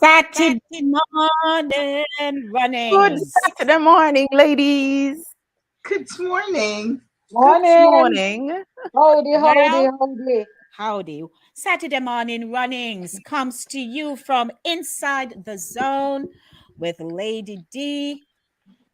Saturday morning Good runnings. Saturday morning, ladies. Good morning. Good Morning. morning. Howdy, howdy, Well, howdy. howdy. Saturday morning runnings comes to you from inside the zone with Lady D,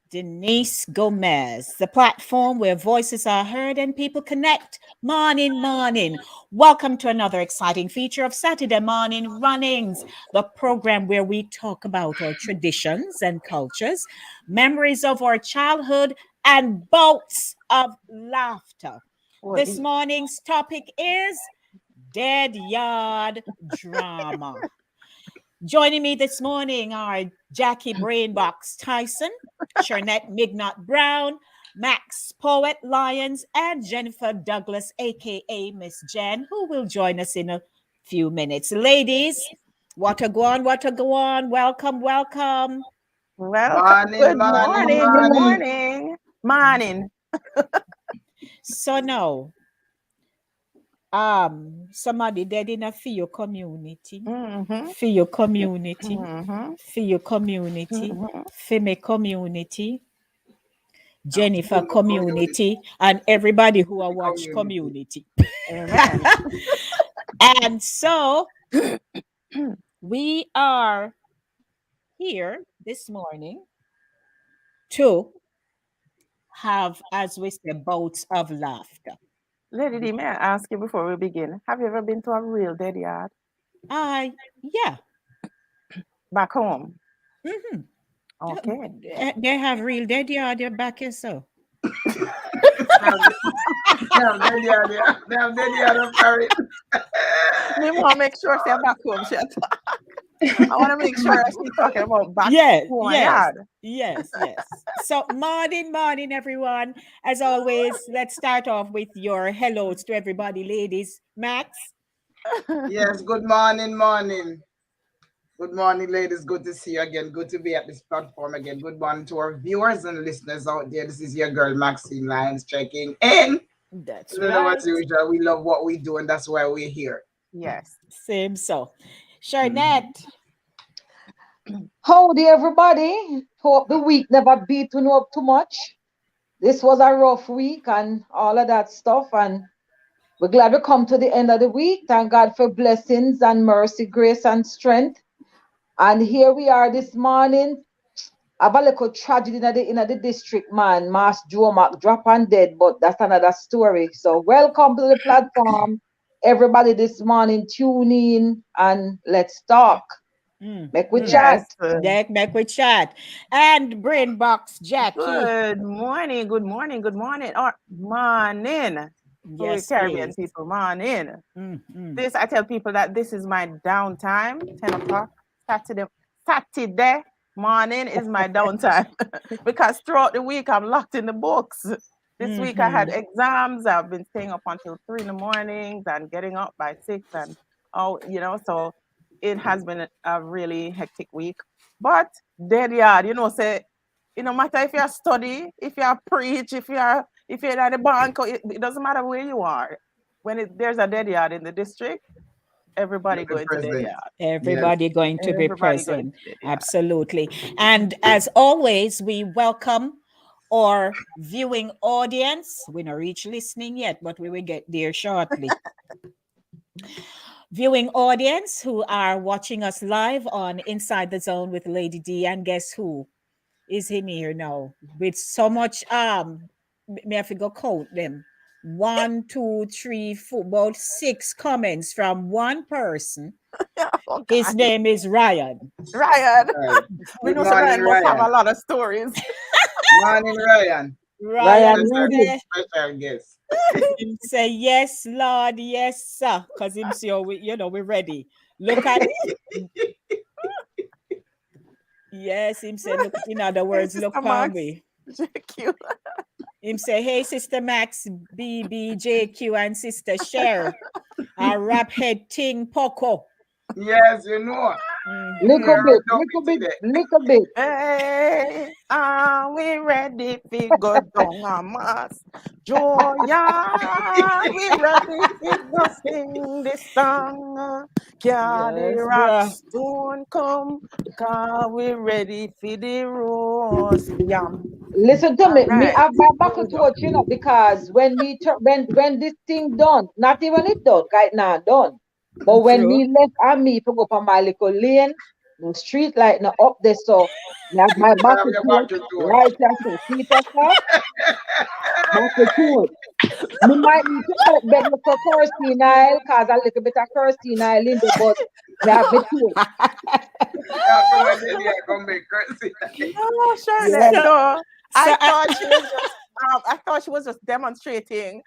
Denise Gomez, the platform where voices are heard and people connect. Morning, morning. Welcome to another exciting feature of Saturday Morning Runnings, the program where we talk about our traditions and cultures, memories of our childhood, and bouts of laughter. This morning's topic is dead yard drama. Joining me this morning are Jackie Brainbox Tyson, Sharnette Mignot Brown, Max Poet Lyons, and Jennifer Douglas, aka Miss Jen, who will join us in a few minutes. Ladies, what a go on, what a go on. Welcome, welcome. Welcome. Morning, Good morning, morning. Good morning. morning. Morning. So now, somebody dead in a for your community. Mm-hmm. For your community. Mm-hmm. For your community. Mm-hmm. For my community. Jennifer community, and everybody who are watch community. Amen. And so we are here this morning to have, as we say, bouts of laughter. Lady D, may I ask you before we begin? Have you ever been to a real dead yard Yeah. back home? Mm-hmm. Okay. They have real dead yard there back here, so. They have dead yard of carry. We want to make sure she's back home. I want to make sure she's talking about back home yard. Yes. So, morning, everyone. As always, let's start off with your hellos to everybody, ladies. Max? Yes, good morning. Good morning, ladies. Good to see you again. Good to be at this platform again. Good morning to our viewers and listeners out there. This is your girl, Maxine Lyons, checking in. That's right. As usual, we love what we do, and that's why we're here. Yes. Same so. Sharnette? Howdy, everybody. Hope the week never beat you up too much. This was a rough week and all of that stuff. And we're glad we come to the end of the week. Thank God for blessings and mercy, grace and strength. And here we are this morning. A little tragedy in the district, man. Mass Joe Mac drop and dead, but that's another story. So welcome to the platform. Everybody this morning, tune in and let's talk. Make we chat. Make we chat. And Brainbox Jackie. Good morning. Or morning. Yes, Caribbean people, morning. This, I tell people that this is my downtime, 10 o'clock, Saturday morning is my downtime because throughout the week I'm locked in the books. This week I had exams. I've been staying up until 3 in the mornings and getting up by 6 and so it has been a really hectic week. But dead yard, say, no matter if you study, if you preach, if you're at the bank, it doesn't matter where you are. When there's a dead yard in the district, everybody going to dead yard. Everybody going to be present. Absolutely. And as always, we welcome our viewing audience. We're not reach listening yet, but we will get there shortly. Viewing audience who are watching us live on Inside the Zone with Lady D, and guess who is in here now with so much may I have to go count them. 1, 2, 3, 4, about 6 comments from one person. His name is Ryan. Right. We know Ryan must have a lot of stories. Morning, Ryan. Ryan, special guest. Him say, yes, Lord, yes, sir. Because him say, we're ready. Look at it. Yes, him say, look, in other words, hey, look upon me. Him say, hey, Sister Max, BBJQ, and Sister Cher, a rap head ting poco. Yes, you know. Little bit. Hey, are we ready to go down a mass? Joya, we ready to go sing this song. Can the Yes, rock bruh. stone come? Cause we ready for the roast yam. Listen to All me. Me right. have my Here buckle we to go. watch, because when me when this thing done, not even it done, right now done. But when True. me left and me to go for my little lane, the street light now up there, so me have my You have buckle your to it, bucket torch. right there, so see that stuff, buckle to it. Me might need to out bed look for Kirsty Nile, cause a little bit of Kirsty Nile in there, but me have me to it. Yeah, come on, then you come make courtesy. Oh, sure. Yeah. No, So I thought she was just. I thought she was just demonstrating,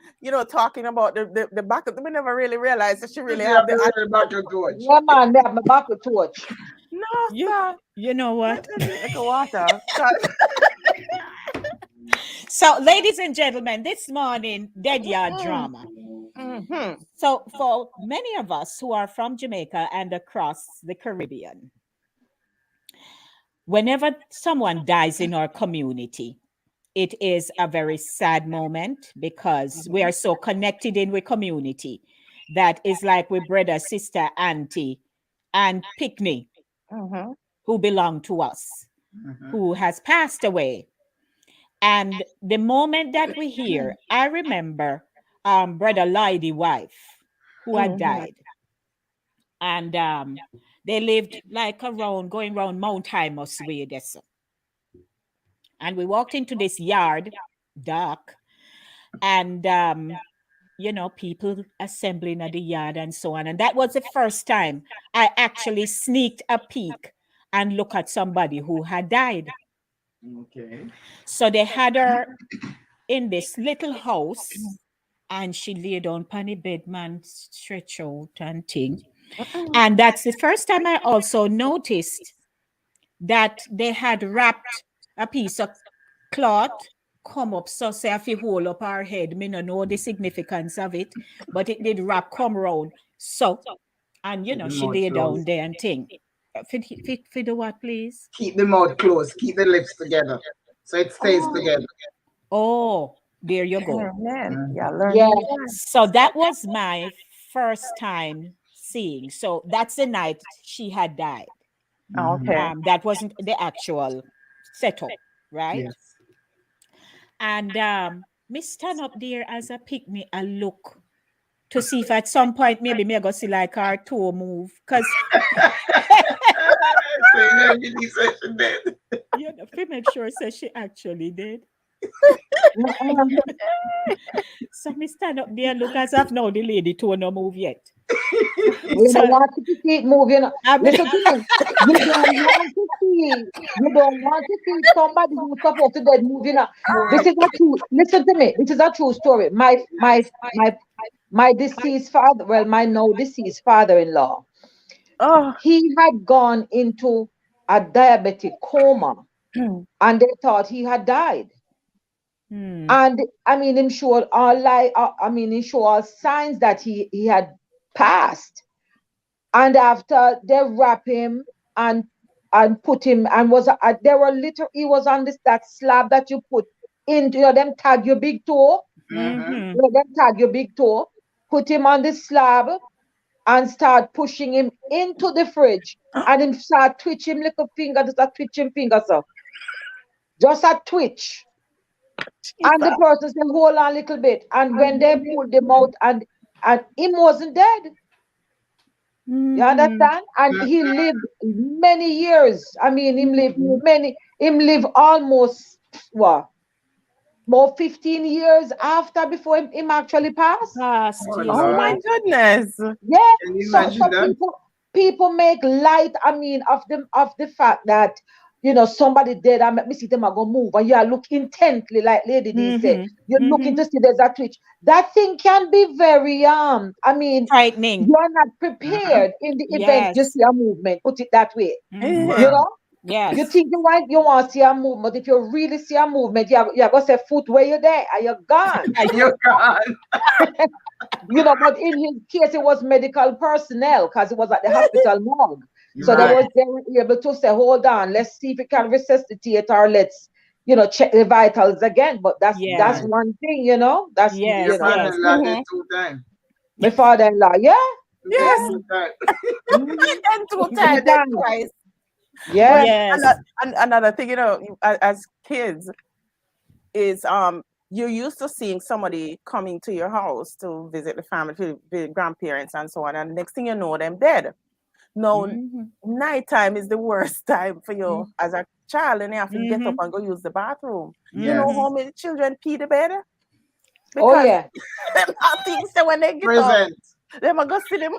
talking about the back of. We never really realized that she really You have have to the. read the bucket torch. Yeah, man, me have my buckle torch. No, you sir. you know Let what? me drink a water. 'Cause- So, ladies and gentlemen, this morning, Dead Yard Drama. Mhm. So, for many of us who are from Jamaica and across the Caribbean, whenever someone dies in our community, it is a very sad moment because we are so connected in with community that is like with brother, sister, auntie, and picnic Mhm. who belong to us, Mhm. who has passed away. And the moment that we hear, I remember brother Lloyd's wife who had Mhm. died. And they lived like around, going around Mount Hymus way this. And we walked into this yard, dark, and people assembling at the yard and so on. And that was the first time I actually sneaked a peek and look at somebody who had died. Okay. So they had her in this little house, and she laid on panny bed, man, stretch out and thing. Mhm. And that's the first time I also noticed that they had wrapped a piece of cloth come up, so say if you hold up our head, me no know the significance of it, but it did wrap come round. So, and Keep the she mouth lay down closed. there and thing. For the what, please? Keep the mouth closed. Keep the lips together. So it stays Oh, together. Oh, there you go. man. Mhm. Yeah, learn Yeah. new word. So that was my first time seeing. So that's the night she had died. Mhm. Okay. That wasn't the actual setup, right? Yes. And me stand up there as a pick me a look to see if at some point maybe me I go see like our toe move. Cause So you never get these session dead. to make sure say she actually did. Mm-mm. So me stand up there look as if now the lady toe no move yet. We don't So want to keep moving. I mean, Listen to me. You don't want to see somebody who's supposed to get moving up. This is a true, listen to me. This is a true story. My deceased father, well, my now deceased father-in-law, Oh. he had gone into a diabetic coma and they thought he had died. hmm, And I mean, him showed all he showed all signs that he had passed. And after they wrap him and put him and there were little he was on this that slab that you put into them tag your big toe, Mhm. mm-hmm. them tag your big toe, put him on the slab and start pushing him into the fridge and him start twitch him little finger, just a twitching finger, so just a twitch. And the Jesus. person said, hold on a little bit. And when they pulled him out and him wasn't dead. You Mm-hmm. understand? And he lived many years. I mean, him live almost what? More 15 years after before him actually passed. Past, Oh yes, Oh Lord. my Lord. goodness. Yeah. Can you So imagine that? people make light, I mean, of the fact that somebody dead and let me see them are gonna move and you are look intently, like Lady D said. You're Mm-hmm. looking Mm-hmm. to see there's a twitch. That thing can be very I mean, Frightening. you're not Mhm. prepared in the event you Yes. see a movement, put it that way. Mm-hmm. You Eh. Wow. know? You Yes. think you want to see a movement. If you really see a movement, you have to say foot where you're there and you're gone. You're gone. But in his case, it was medical personnel because it was at the hospital morgue. So Right. they were able to say, hold on, let's see if it can resuscitate or let's, check the vitals again. But that's Yes. Right. one thing, That's Your Yes. Yes. father-in-law did Mhm. 2 times. my father-in-law, yeah. Yes. And two times, then twice. Yeah. Yes. And another thing, as kids, is you're used to seeing somebody coming to your house to visit the family, to visit grandparents and so on, and next thing you know, them dead. No, nighttime is the worst time for you as a child, and you have to get up and go use the bathroom. You know how many children pee the bed? Oh Because yeah. I think so when they get up, they might go see them.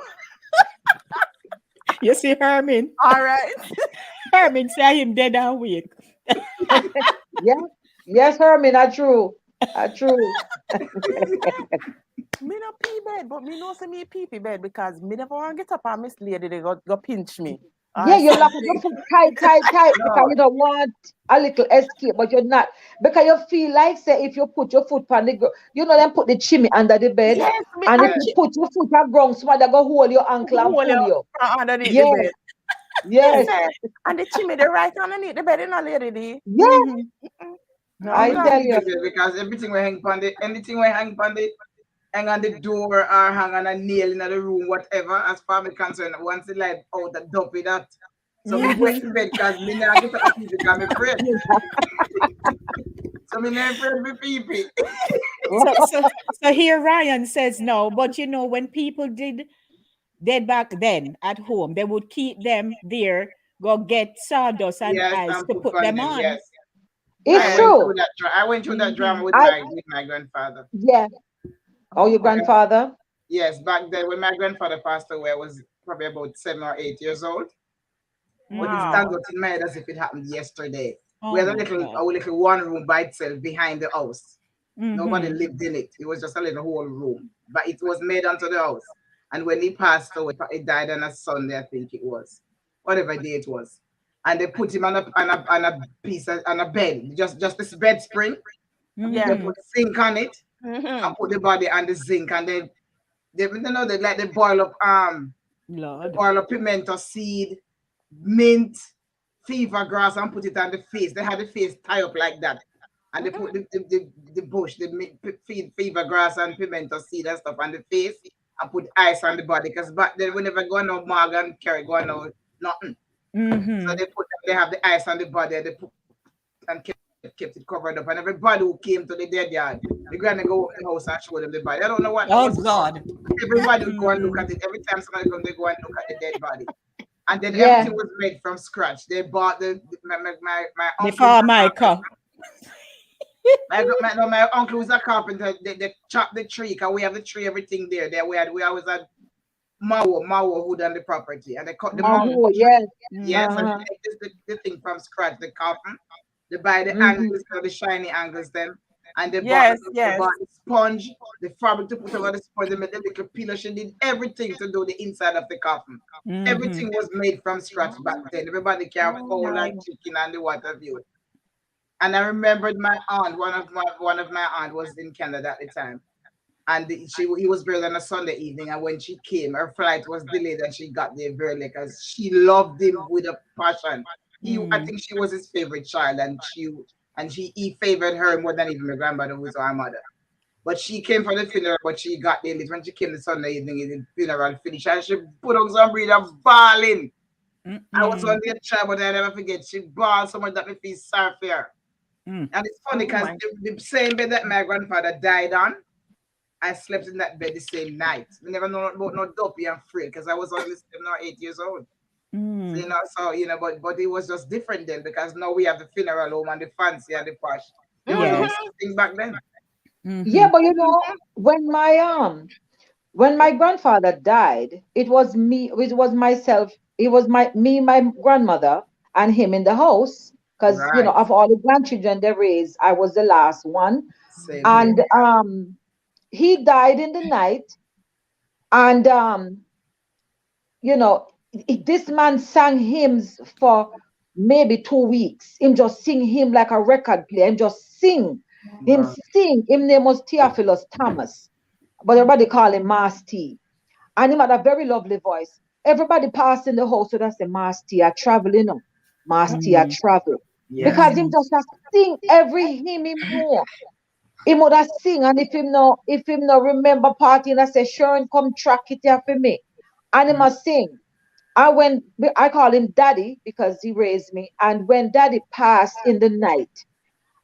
You see Herman? All right. Herman say him dead and weak. Yeah. Yes, Herman, that's true. That's true. Me no pee bed, but me know say me pee bed because me never want to get up and miss lady they go pinch me. Yeah, you lock up your foot tight because you don't want a little escape, but you're not because you feel like say if you put your foot on the ground, then put the chimney under the bed, Yes, me, and if you put your foot on ground, somebody go hold your ankle and pull you. Underneath Yes. the bed. Yes. And the chimney the right underneath the bed, you know, lady. Yes. No, I tell you. because everything we hang on the anything we hang on the hang on the door or hang on a nail in the room, whatever, as far as concerned, once the light out, the dump with that. So me went to bed because me now get up because I'm afraid. So me not afraid with people. So here Ryan says no, but when people did dead back then at home, they would keep them there, go get sawdust and ice to put them on. Yes. It's true. I went through that drama with my grandfather. Yeah. Oh, your grandfather? Yes, back then when my grandfather passed away, I was probably about 7 or 8 years old. But it stands out in my head as if it happened yesterday. We had a little one room by itself behind the house. Nobody lived in it. It was just a little whole room. But it was made onto the house. And when he passed away, he died on a Sunday, I think it was. Whatever day it was. And they put him on a piece on a bed. Just this bed spring. They put zinc on it. And put the body on the zinc. And they boil up pimento seed, mint, fever grass, and put it on the face. They had the face tie up like that. And they put the bush, the fever grass and pimento seed and stuff on the face and put ice on the body. Because back then we never go no mug and carry go no nothing. So they have the ice on the body, they put and kept it covered up. And everybody who came to the dead yard, the granny go up in the house and show them the body. I don't know what. Oh God! Everybody would go and look at it. Every time somebody comes, they go and look at the dead body. And then everything was made from scratch. They bought my uncle. Before Michael. My uncle was a carpenter. They chopped the tree because we have the tree, everything there. We always had Mawo who done the property, and they cut the Mawo. Yes. Yes, and the thing from scratch, the coffin. They buy the angles, the shiny angles, then, and they bought the sponge, the fabric to put over the sponge. They made the little pillow. She did everything to do the inside of the coffin. Everything was made from scratch back then. Everybody can whole and chicken and the what have you. And I remembered my aunt. One of my aunt was in Canada at the time, and he was buried on a Sunday evening. And when she came, her flight was delayed, and she got there very late because she loved him with a passion. I think she was his favorite child, and he favored her more than even my grandmother, who was our mother. But she came for the funeral, but she got there late. When she came the Sunday evening, the funeral finished, and she put on some breed of bawling. I was on the child, but I never forget. She bawled so much that me feel sorry for her. And it's funny because the same bed that my grandfather died on, I slept in that bed the same night. We never know about no dopey and afraid because I was only 7 or 8 years old. So, but it was just different then because now we have the funeral home and the fancy and the posh. There was nothing back then. Yeah, but when my grandfather died, it was me, it was myself, it was my grandmother and him in the house. Because of all the grandchildren they raised, I was the last one. Same and he died in the night. And this man sang hymns for maybe 2 weeks. Him just sing him like a record player. Him just sing. Him sing. Him name was Theophilus Thomas. But everybody call him Mas T. And he had a very lovely voice. Everybody passed in the house would say, Mas T, I travel, Mas T, I travel. Yes. Because him just sing every hymn him know. He would sing, and if him no remember party, and I say, Sharon, come track it here for me. and he must sing. I call him daddy because he raised me. And when daddy passed in the night,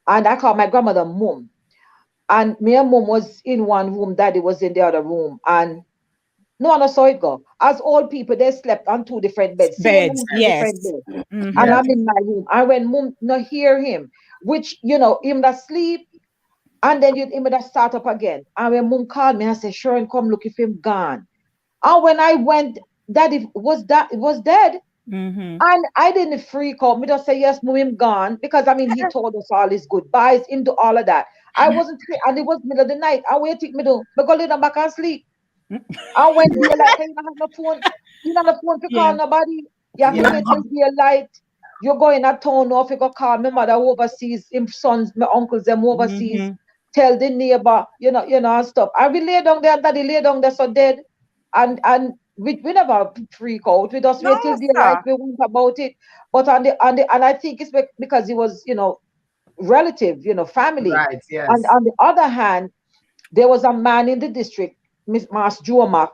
and I call my grandmother mum, and me and mum was in one room, daddy was in the other room, and no one saw it go. As old people, they slept on two different beds, same Beds, room, two different yes. beds. And Yes. I'm in my room. And when mum no hear him, which him that sleep, and then him that start up again. And when mum called me, I said, Sharon, come look if him gone. And when I went, daddy was dead. Mm-hmm. And I didn't freak out. Me just say, yes, mum, him gone. Because I mean, he told us all his goodbyes, him do all of that. I wasn't, and it was middle of the night. I wait till me do. Me go lay down back and sleep. And when daylight, you don't have no phone, you don't have no phone to call Yeah. nobody. You have to Yeah. wait till daylight. You're going at town off, you go call my mother overseas, him sons, my uncles, them overseas. Mm-hmm. Tell the neighbor, and stuff. I will lay down there, and daddy lay down there so dead. And we never freak out. We just No, wait till daylight, sir. we went about it. But and I think it's because he was, relative, family. Right. And Yes. on the other hand, there was a man in the district, Miss Mas Jomak.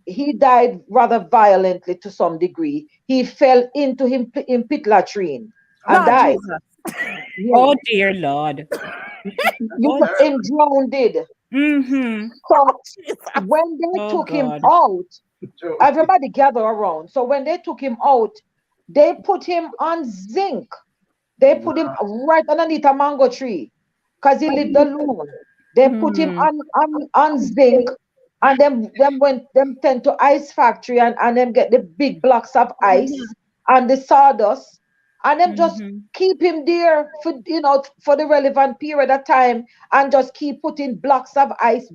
He died rather violently to some degree. He fell into him in pit latrine and Lord died. Jesus. Yeah. Oh dear Lord. You Oh, got him drowned. mm-hmm. So Jesus. when they Oh took him God. out, True. everybody gathered around. So when they took him out, they put him on zinc. They put him right underneath a mango tree because he lived alone. They put him Mm-hmm. on zinc, and them went them tend to ice factory, and them get the big blocks of ice and the sawdust, and them just Mm-hmm. keep him there for the relevant period of time, and just keep putting blocks of ice.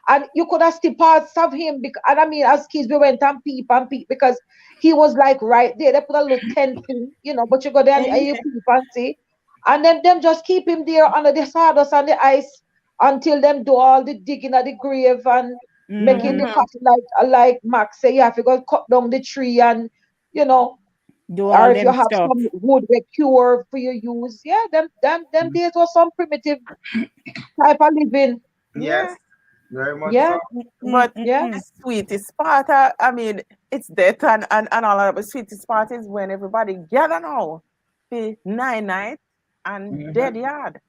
And you could have still parts of him, and I mean, as kids, we went and peep because he was like right there. They put a little tent thing, but you go there and you peep and see. And then them just keep him there under the sawdust and the ice until them do all the digging of the grave and making the Mm-hmm. cut, like Max say, you have to go cut down the tree, and you know, Do or all if you them have stuff. some wood we cure for your use. Yeah, them days was some primitive type of living. Yes. Yeah. Very much Yeah, so. But yeah. the sweetest part, I mean, it's death and all of that, but sweetest part is when everybody gather now. The night and dead Mhm. yard.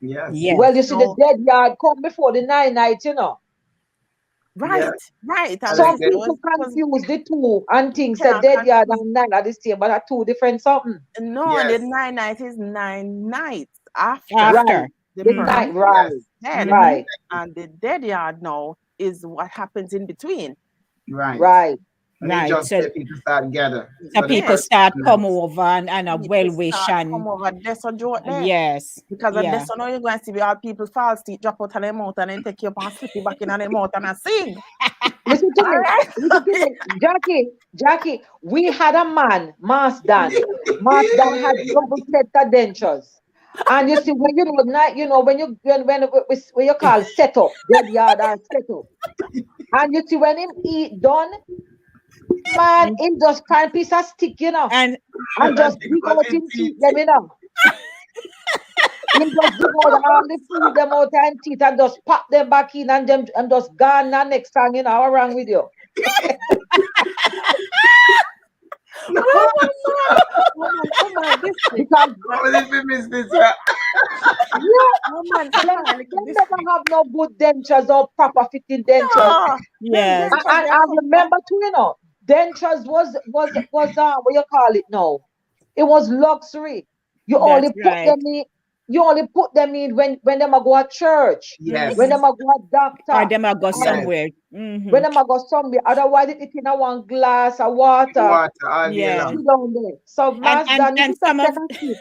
Yes. Well, you Yes. see, the So, dead yard come before the night. Yes. right. And I like Some sister that. people was confuse the two and think that can't dead yard confuse. and night are the same, but are two different something. No, the Yes. night is 9 nights after Right. After. the The person Mm-hmm. night, Yes. right, dead. Mm-hmm. right, And the dead yard now is what happens in between. Right. right. And it Right. just So let people start gather so for the people Yes, first start come nights. over and a people well wish start and come over this or joke there. yes. Because of Yeah. this, now you're going to see all people false teeth drop out of their mouth and then take you up and slip it back in their mouth and I sing. Listen to All me. right. Listen to me. Jackie, we had a man, Mas Dan. Mas Dan had double set of dentures. And you see, when night, when you call set up, dead yard or set up. And you see, when him eat done, man, him just find piece of stick, And and And just it dig was out in him teeth. teeth, them. Him just dig out all the food, them out and teeth, and just pop them back in, and them and just gone and next time, what's wrong with you? Oh man, this thing. Because But What if we miss this? yeah, oh man, them this never thing. have no good dentures or proper fitting dentures. No, them yes. dentures they I come from. remember too, dentures was what you call it now? It was luxury. You only That's put right. them in. You only put them in when them a go to church, when Yes. Mm-hmm. them a go to Or doctor, them I go and Yes. somewhere. when Mm-hmm. them a go somewhere. Otherwise, it in a one glass of water. Water all day Yes. long. Sit down there. So, And Master, and if and you can some of tell us,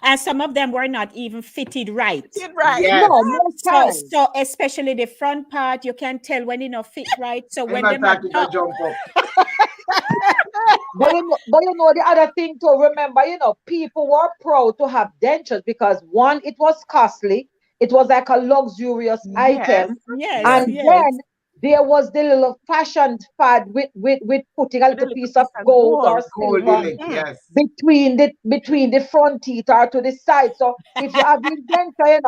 and some of them were not even fitted right. Did right. Yes. no, most So times. so especially the front part, you can tell when it not fit right. So I'm when not them are talking to top, jump up. But the other thing to remember, people were proud to have dentures because one, it was costly, it was like a luxurious Yes. item, yes, Yes. and yes. then there was the little fashion fad with putting a With a little little piece of piece of gold or gold. Gold in silver it. Mm-hmm. Yes. between the front teeth or to the side. So if you have your denture,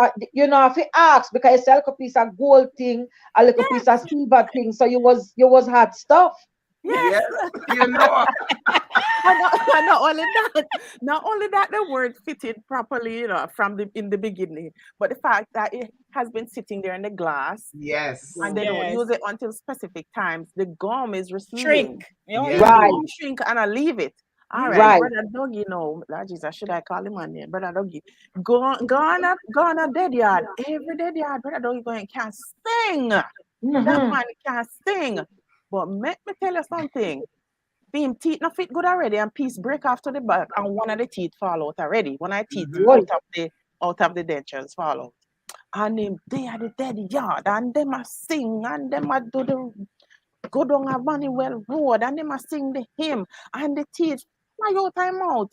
have to ask because it's a little piece of gold thing, a little piece of silver thing. So you was hot stuff. Yes. You know. Not only that the word fitted properly, from in the beginning, but the fact that it has been sitting there in the glass Yes. and they don't Yes. use it until specific times. The gum is receding. Shrink. Oh, Yes. The Right. gum shrink and I leave it. All right, Right. brother Dougie, Lord Jesus, should I call him on name? Brother Dougie, go on a dead yard. Every dead yard, brother Dougie going can't sing. That Mhm. man can't sing. But let me tell you something. Him teeth not fit good already, and piece break off to the back, and one of the teeth fall out already. One of the teeth Boy. out of the dentures fall out. And him they are the dead yard, and them a sing, and them a do the go down a Manuel Road, and them a sing the hymn, and the teeth fly out time out.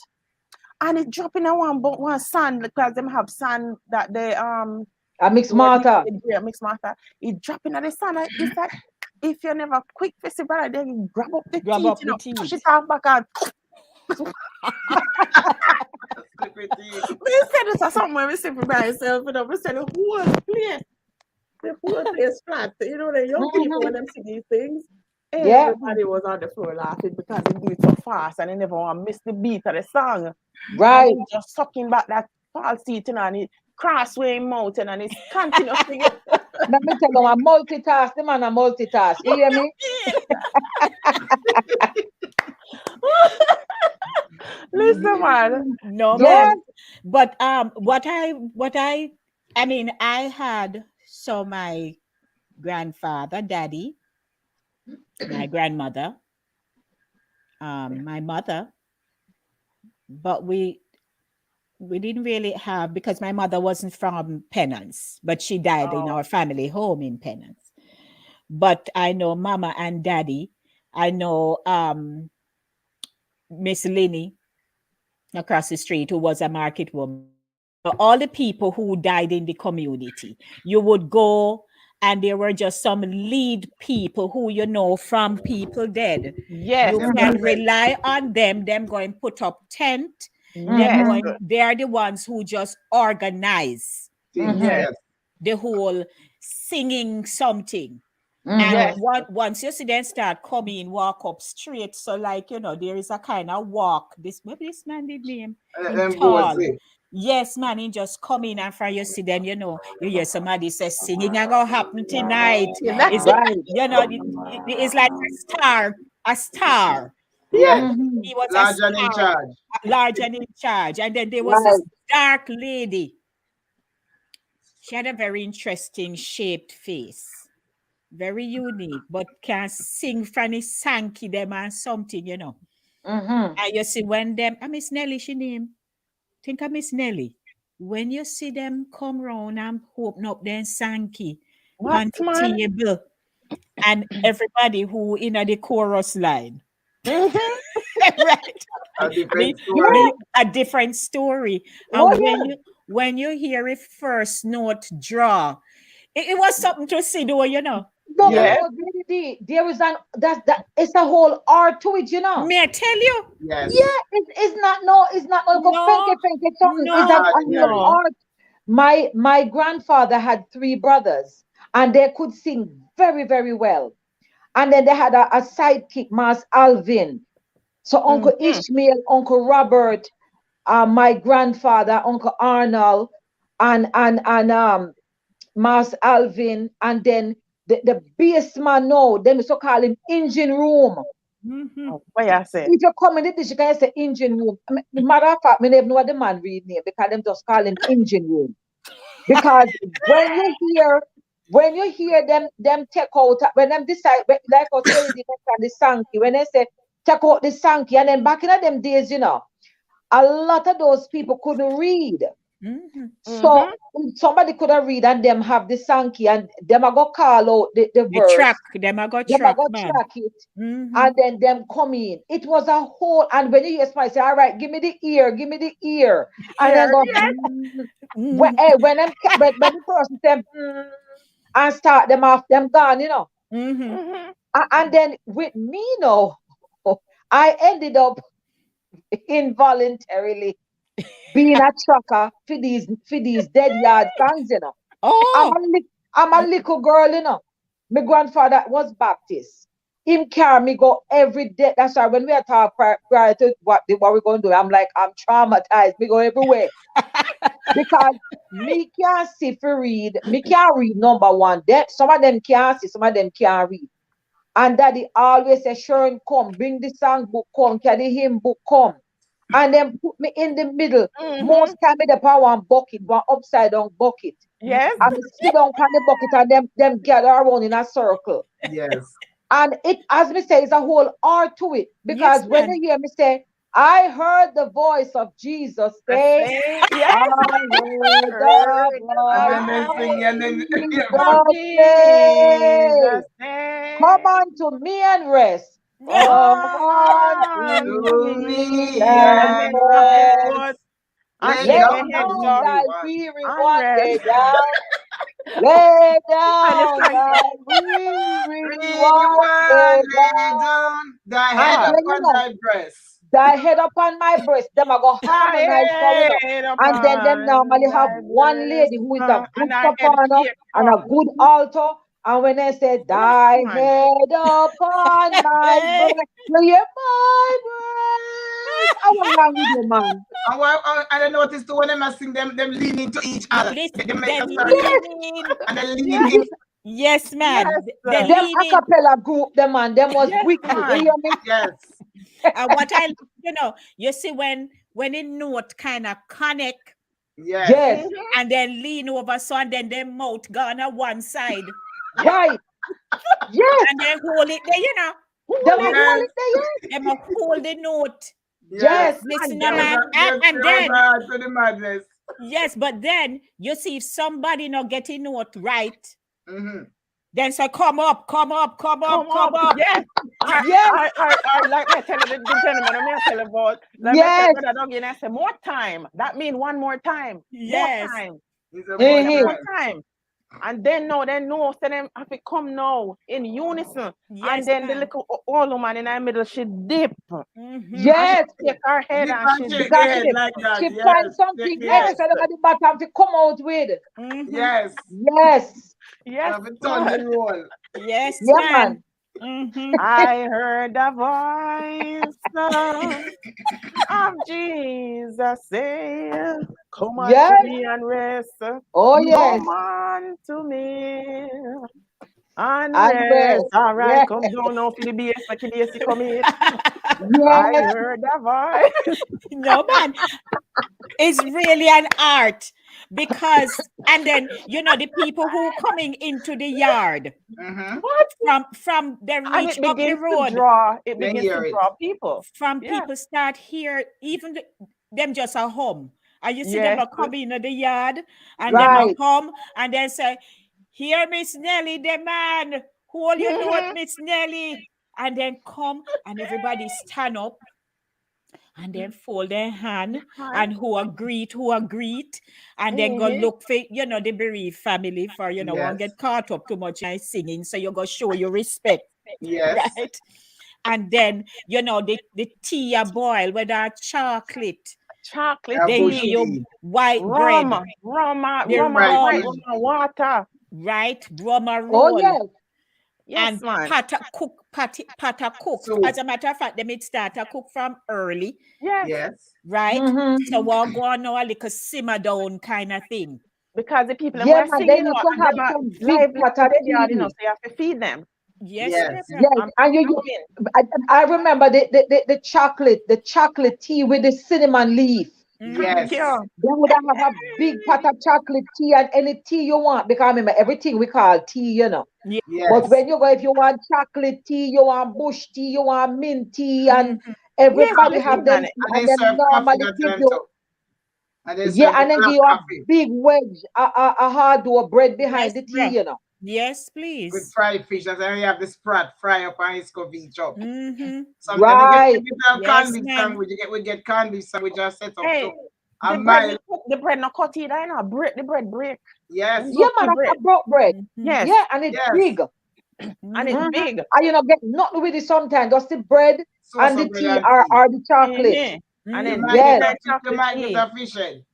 And it drop in a one sand because them have sand that they A mixed where matter. yeah, mixed matter. It drop in the sand. And it's like if you never quick fix it, brother, then you grab up the Grab teeth, up the push teeth. it off back and we said this or something when we sit by myself, we said the whole place flat. The young people when them see these things, Yeah. everybody was on the floor laughing because they do it so fast and they never want to miss the beat of the song. And Right. they just sucking back that false teeth and it crossway mountain and it's continuous singing. Let me tell you, I multitask. The man a multitask. You hear me? Listen, man. No, Yeah. man. But I mean, I had my grandfather, daddy, my grandmother, my mother, but we didn't really have, because my mother wasn't from Penance, but she died in our family home in Penance. But I know Mama and Daddy. I know Miss Linny across the street, who was a market woman. All the people who died in the community, you would go, and there were just some lead people who from people dead. Yes, You can rely on them. Them going put up tent. yes, They are the ones who just organize yes, the whole singing something. yes. And once you see them start coming, walk up straight. So there is a kind of walk. Maybe this man did name Them tall. boys, Yes, man, he just come in, and for you see them, you hear somebody say singing ain't gonna happen tonight. It's Right. it's like a star. Yes. He was a large and in star, charge. large and in charge. And then there was Right. this dark lady. She had a very interesting shaped face. Very unique, but can sing funny Sanky them and something, Mhm. And you see when them, Miss Nelly, she name. Think of Miss Nelly. When you see them come round and open up their Sanky What, on the man? table, and everybody who in the chorus line. Mhm. Right. A different Yeah. story. A different story. Oh, And yeah. when you hear it first note draw, it was something to see, though, No, Yes. but there is that it's a whole art to it, May I tell you? Yes. Yeah, it's not like a No, something. It's no, a whole No. art. My grandfather had three brothers, and they could sing very, very well. And then they had a sidekick, Mas Alvin. So Uncle Ishmael, Uncle Robert, my grandfather, Uncle Arnold, and Mas Alvin, and then the bass man now, them so call him engine room. Mhm. What you say? If you come in the dish, you can say engine room. Matter of fact, me never know what the man read name because them just call him engine room. Because when you hear them take out when them decide like I say the Sanky, when they say take out the Sanky, and then back in them days, a lot of those people couldn't read. Mhm. So somebody could have read and them have the Sanky, and them are go call out the The track, verse, them I got them are track, go man. track it, Mhm. and then them come in. It was a whole, and when you hear somebody say, all right, give me the ear, and then go Mhm. when the person say and start them off, them gone, Mhm. And then with me, I ended up involuntarily being a tracker for these dead yard songs, Oh, I'm a little girl, My grandfather was Baptist. him carry me go every day. That's why when we are talking prior to what we're going to do, I'm like, I'm traumatized. We go everywhere. Because me can't see for read. Me can't read number one. Some of them can't see, some of them can't read. And daddy always say, Sharon, come, bring the song book, come, carry hymn book, come. And then put me in the middle. Most time me the power one bucket, one upside down bucket. Yes. And me sit down on the bucket and them gather around in a circle. Yes. And it, as me say, is a whole art to it. Because Yes, when ma'am. you hear me say, I heard the voice of Jesus say, Yes. I heard the And voice then they sing, and then of Jesus Jesus say, name. come unto me and rest. Come unto to me me and and rest. rest. And Lay Lay shake your down the head down up weary thy one. weary and one, rest. lay down. Lay And the down song thy says, weary Weary one, one, lay lay down. down thy And head God, then, upon thy breast. thy head upon my breast, them are go thy harmonize so we know. head And then them normally upon have thy one breast, lady who is a good and thy head soprano shake and up. a good alto. And when they say, Yes, thy man. head upon my breast, you hear my breast. I want wrong with you, man. And I noticed too when them sing them lean into each other. Listen, They make them a circle leaning. and they lean Yes, in. Yes, man. yes, They Them leaning. acapella group, them man, them was yes, wicked. You man. hear me? Yes. And what I, you see when a note kind of connect Yes. Yes, and then lean over, so and then their mouth gone on one side right. Yes, and then hold it there, them are Yes. hold it there. Them a hold the note. Yes. Yes, Listen, yes. man, and Right then now to the madness. yes, but then you see if somebody not getting note right, Mm-hmm. then say come up. Come up. Yes. yes, I like me tell the gentleman, I tell about, like me tell yes. brother dog, and I say, more time. That means one more time. Yes. More time. It's a Say more that Mhm. more time. time. And then no, so them have to come now in unison. Yes, And then the man. little old woman in the middle, she dip. Mm-hmm. And Yes, she take her head Dip and and she shake because the dip. head like that. she Yes. finds something Shake the head. Yes. extra at the bottom to come out with. Mm-hmm. Yes. Yes, Yes, Have a ton the roll. Yes, yeah, man. man. Mm-hmm. I heard a voice of Jesus say, come unto Yes. me and rest. Oh, yes. Come unto me and And rest. rest. All right, Yes. come down now for the bass, like the bass come in. I Yes. heard a voice. No, man. It's really an art because, and then the people who coming into the yard Mm-hmm. What? from they And reach it up the begins to road, draw. It Then begins to hear it. draw people. from Yeah. people start here, even them just a home, and you see them Yes. a come into the yard and them a Right. home and then say, "Here, Miss Nelly, the man, hold your note, Miss Nelly," and then come and everybody stand up and then fold their hand and who agreed, and then go Mhm. look for the bereaved family for won't Yes. get caught up too much in singing, so you go show your respect, Yes. right? And then the tea a boil, whether chocolate, Chocolate they Bush give tea, you tea. white bread, rum, rum, the rum, Fried white rum, fish. rum and water. right, rum a Oh, roll, yes. Yes, and man. pata cook. Soup. As a matter of fact, they made start to cook from early, Yes. Yes. right? Mm-hmm. So we'll go on now a little simmer down kind of thing. Because the people them Yeah, were man. singing, They used to and have them are some big lively pot in of the yard, tea. so you have to feed them. Yes, Yes. Reverend. Yes, And and I remember the chocolate tea with the cinnamon leaf. thank Yes. you. They would have a big pot of chocolate tea and any tea you want, because remember everything we call tea. Yeah. But Yes. when you go, if you want chocolate tea, you want bush tea, you want mint tea, and Mhm. Yes, everybody have listen, them, man. And and they them serve coffee normally that give time you, too. And they yeah, serve the and then give black you a coffee big wedge, a hard dough bread behind Yes, the bruh. tea. Yes, with please. fried fish. And then you have the sprat fry up and it's coffee chop. Mm-hmm. Sometimes Right. we get a Yes, corned beef ma'am. sandwich. We get corned beef sandwich just set up Hey, too. the A bread, mile. the bread not cut either, break the bread, break. Yes. Yeah, Look man, the a bread. broke bread. Mm-hmm. Yes, Yeah, and it's Yes. big. and it's Mm-hmm. big. And get nothing with it sometimes. Just the bread Sauce and the of bread tea and tea. or the chocolate. Mhm. And You then Mm-hmm. might big get Yes. a time fish, you chocolate might get tea. a fish head.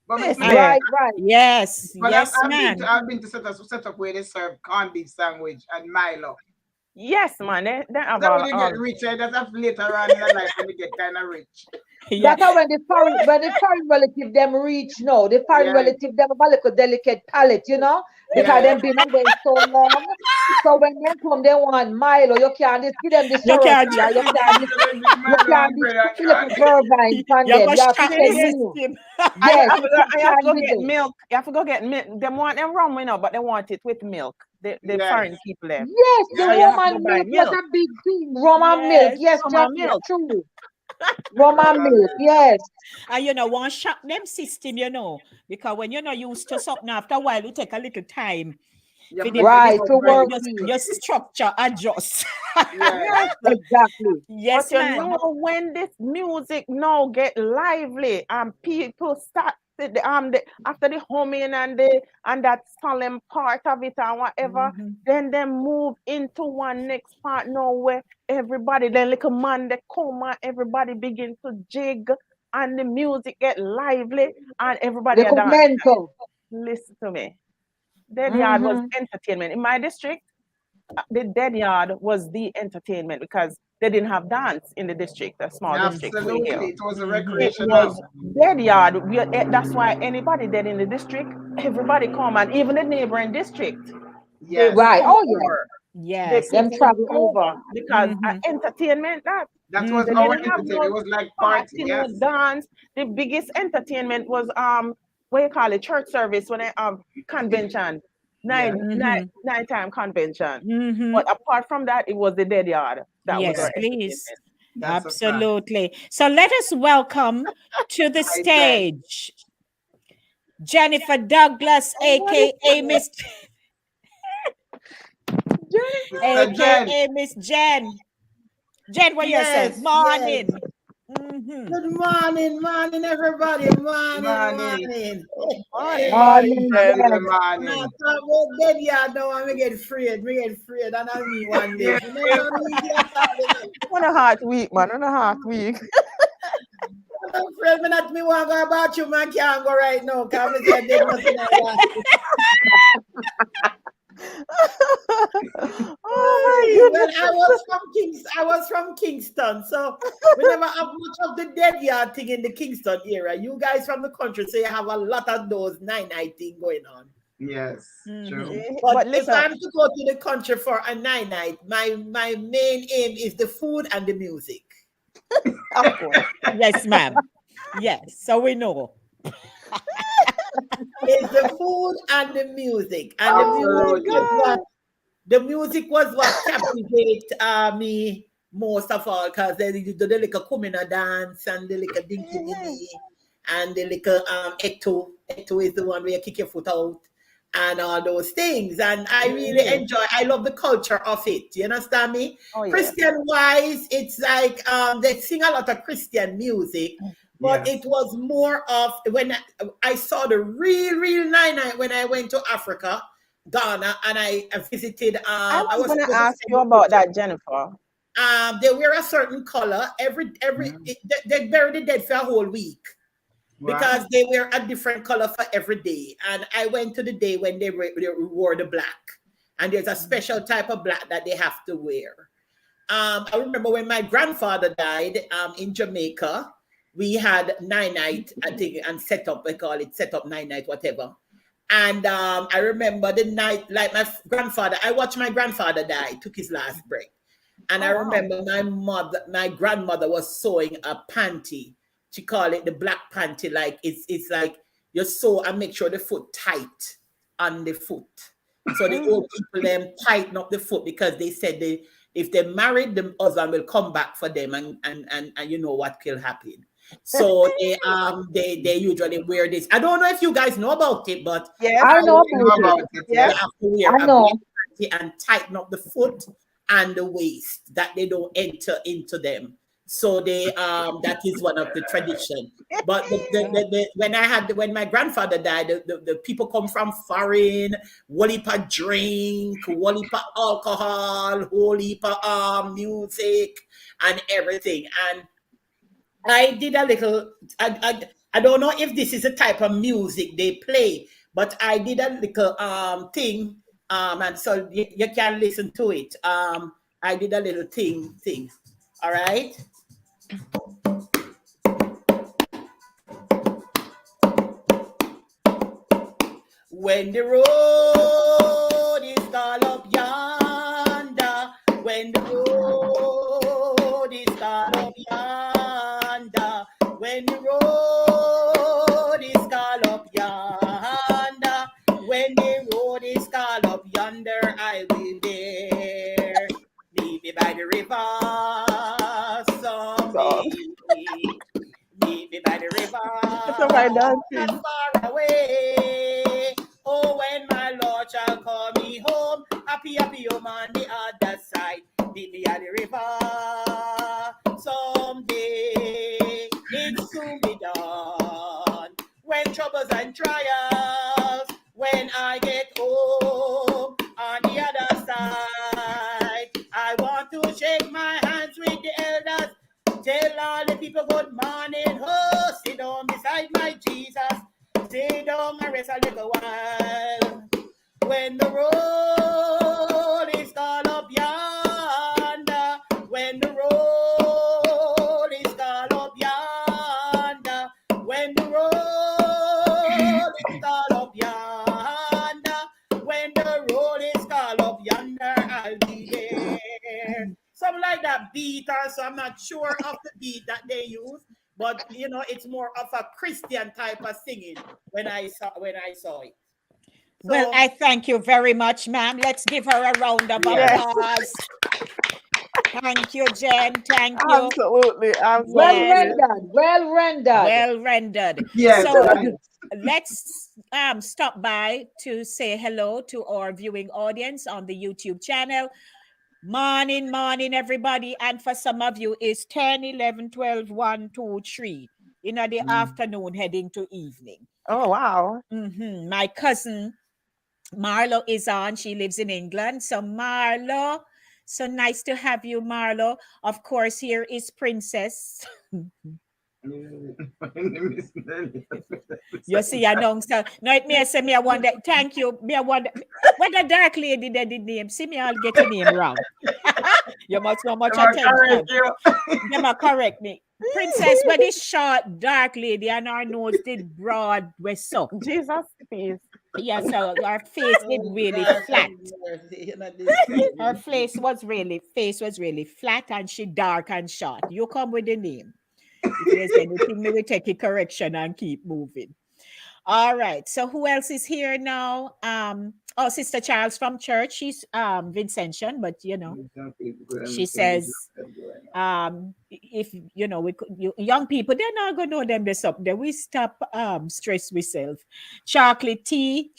But Listen, Right, right. Yes, but yes, I've been ma'am. to set up where they serve corned beef sandwich and Milo. Yes, man. They have That when you all get rich, that's after later on in your life when you get kind of rich. Yeah. That's how when the foreign relative them reach now, the foreign Yeah. relative them have a little delicate palate, because Yeah. them been away so long. So when they come, they want Milo. You can't just give them the You syrup can't here. You can't just put the little vervine on you them. go You have to shock See, say the milk. system. Yes, I you have to can't go with get it. milk. You have to go get milk. They want them rum, but they want it with milk. The Yes. foreign people there. Yes, the So you have to go Roman buy milk was milk. a big thing. Roman milk. Yes. Yes, Rum just and milk. true. Roman milk. Yes. And one shock them system, because when you're not used to something, after a while, it take a little time You for have the, to make Right. it To right. work your, with. your structure adjust. Yes. Exactly. Yes, But you man. know when this music now get lively and people start after the humming and that solemn part of it and whatever, then they move into one next part now where everybody, then little man they come and everybody begin to jig and the music get lively and everybody They are could dance. mental. Listen to me. Dead Yard was entertainment. In my district, the Dead Yard was the entertainment because they didn't have dance in the district, a small district we here. Absolutely. It was a It recreational. was Dead Yard. That's why anybody dead in the district, everybody come, and even the neighboring district, they Yes. Right. come Oh yeah. over. They Yes. Them people travel come over. over because entertainment that That was they our didn't have entertainment. no It was like party. party, no Yes. dance. The biggest entertainment was what you call it, church service when they have convention, Yes. nighttime convention. Mm-hmm. But apart from that, it was the Dead Yard that was Yes, our Yes. please. entertainment. That's a fact. Absolutely. So let us welcome to the I said, stage Jennifer Douglas, What is aka Miss Sister Jen. aka Miss Jen. Jen, what you say? Yes, yes. Morning. Mm-hmm. Good morning, everybody. Morning. Morning. morning, morning, Morning, Jen. In the yes. Now, morning. talk about dead yard now, and me get afraid. And I me one day. Yeah. You know what I mean? Yeah, On a hot week, man. On a hot week. I'm afraid me not me want to go about you, man. Can't go right now. Because I said there's nothing like that. Oh my Well, goodness. I was from Kingston, so we never have much of the dead yard thing in the Kingston area. You guys from the country, so you have a lot of those night thing going on. Yes. True. But if listen, I'm to go to the country for a night, my main aim is the food and the music. of course. Yes, ma'am. Yes, so we know. It's the food and the music. And Absolutely. the music was what captivated me most of all, because they do the little kumina dance and the little dinky dingy and the little eto. Eto is the one where you kick your foot out and all those things. And I really I love the culture of it. You understand me? Oh, yeah. Christian wise, it's like they sing a lot of Christian music. But Yes. it was more of when I saw the real nine when I went to Africa, Ghana, and I visited. I I was was going to supposed to ask send you you about pictures. that, Jennifer. They wear a certain color they bury the dead for a whole week Wow. because they wear a different color for every day. And I went to the day when they wore the black, and there's a special type of black that they have to wear. I remember when my grandfather died in Jamaica, we had night, I think, and set up, we call it set up night, whatever. And I remember the night, like I watched my grandfather die, took his last breath. And I remember my grandmother was sewing a panty. She called it the black panty, like it's like you sew and make sure the foot tight on the foot. So the old people them tighten up the foot because they said if they married, the husband will come back for them and you know what will happen. So they usually wear this. I don't know if you guys know about it, but Yes. I know I know about it. about it. they Yes. have to wear I a know. black panty and tighten up the foot and the waist that they don't enter into them. So that is one of the tradition. But when my grandfather died, the people come from foreign, whole heap of drink, whole heap of alcohol, whole heap of music and everything. And I did a little. I don't know if this is a type of music they play, but I did a little thing and so you can listen to it. I did a little thing. All right. When the road is all up yonder, when the road is all up yonder, when the road is all up yonder, when the road is all up yonder, I will there. Meet me by the river someday. Meet me by the river, not far away. Oh, when my Lord shall call me home, happy home on the other side. Meet me at the river someday. It's soon be done. When troubles and trials, when I get home on the other side, I want to shake my hands with the elders. Tell all the people good morning. Oh, sit down beside my Jesus. Sit down and rest a little while. When the road is all up yonder, when the road is all up yonder, when the road is all up yonder, when the road is all up yonder, I'll be there. Something like that beat, so I'm not sure of the beat that they use, but you know, it's more of a Christian type of singing when I saw it. So, Well, I thank you very much, ma'am. Let's give her a round of applause. Thank you, Jen. Thank you. Absolutely. Well rendered. Well rendered. Well rendered. Yes. So Right. let's stop by to say hello to our viewing audience on the YouTube channel. Morning, everybody. And for some of you, it's 10, 11, 12, 1, 2, 3 in the afternoon heading to evening. Oh, wow. My cousin Marlo is on. She lives in England. So Marlo, so nice to have you, Marlo. Of course, here is Princess. You see, I know. So now it may say me, I wonder, thank you. Me, I wonder, what the dark lady that did name? See me, I'll get your name wrong. You must know much attention. You must correct me. Princess, with this short, dark lady and her nose did broad, was so. Jesus, please. Yeah, so her face did really flat. Her face was really flat and she dark and short. You come with the name. If there's anything, we will take a correction and keep moving. All right. So who else is here now? Sister Charles from church. She's Vincentian, but you know, she says if you know young people, they're not gonna know them this up there. We stop stress ourselves. Chocolate tea.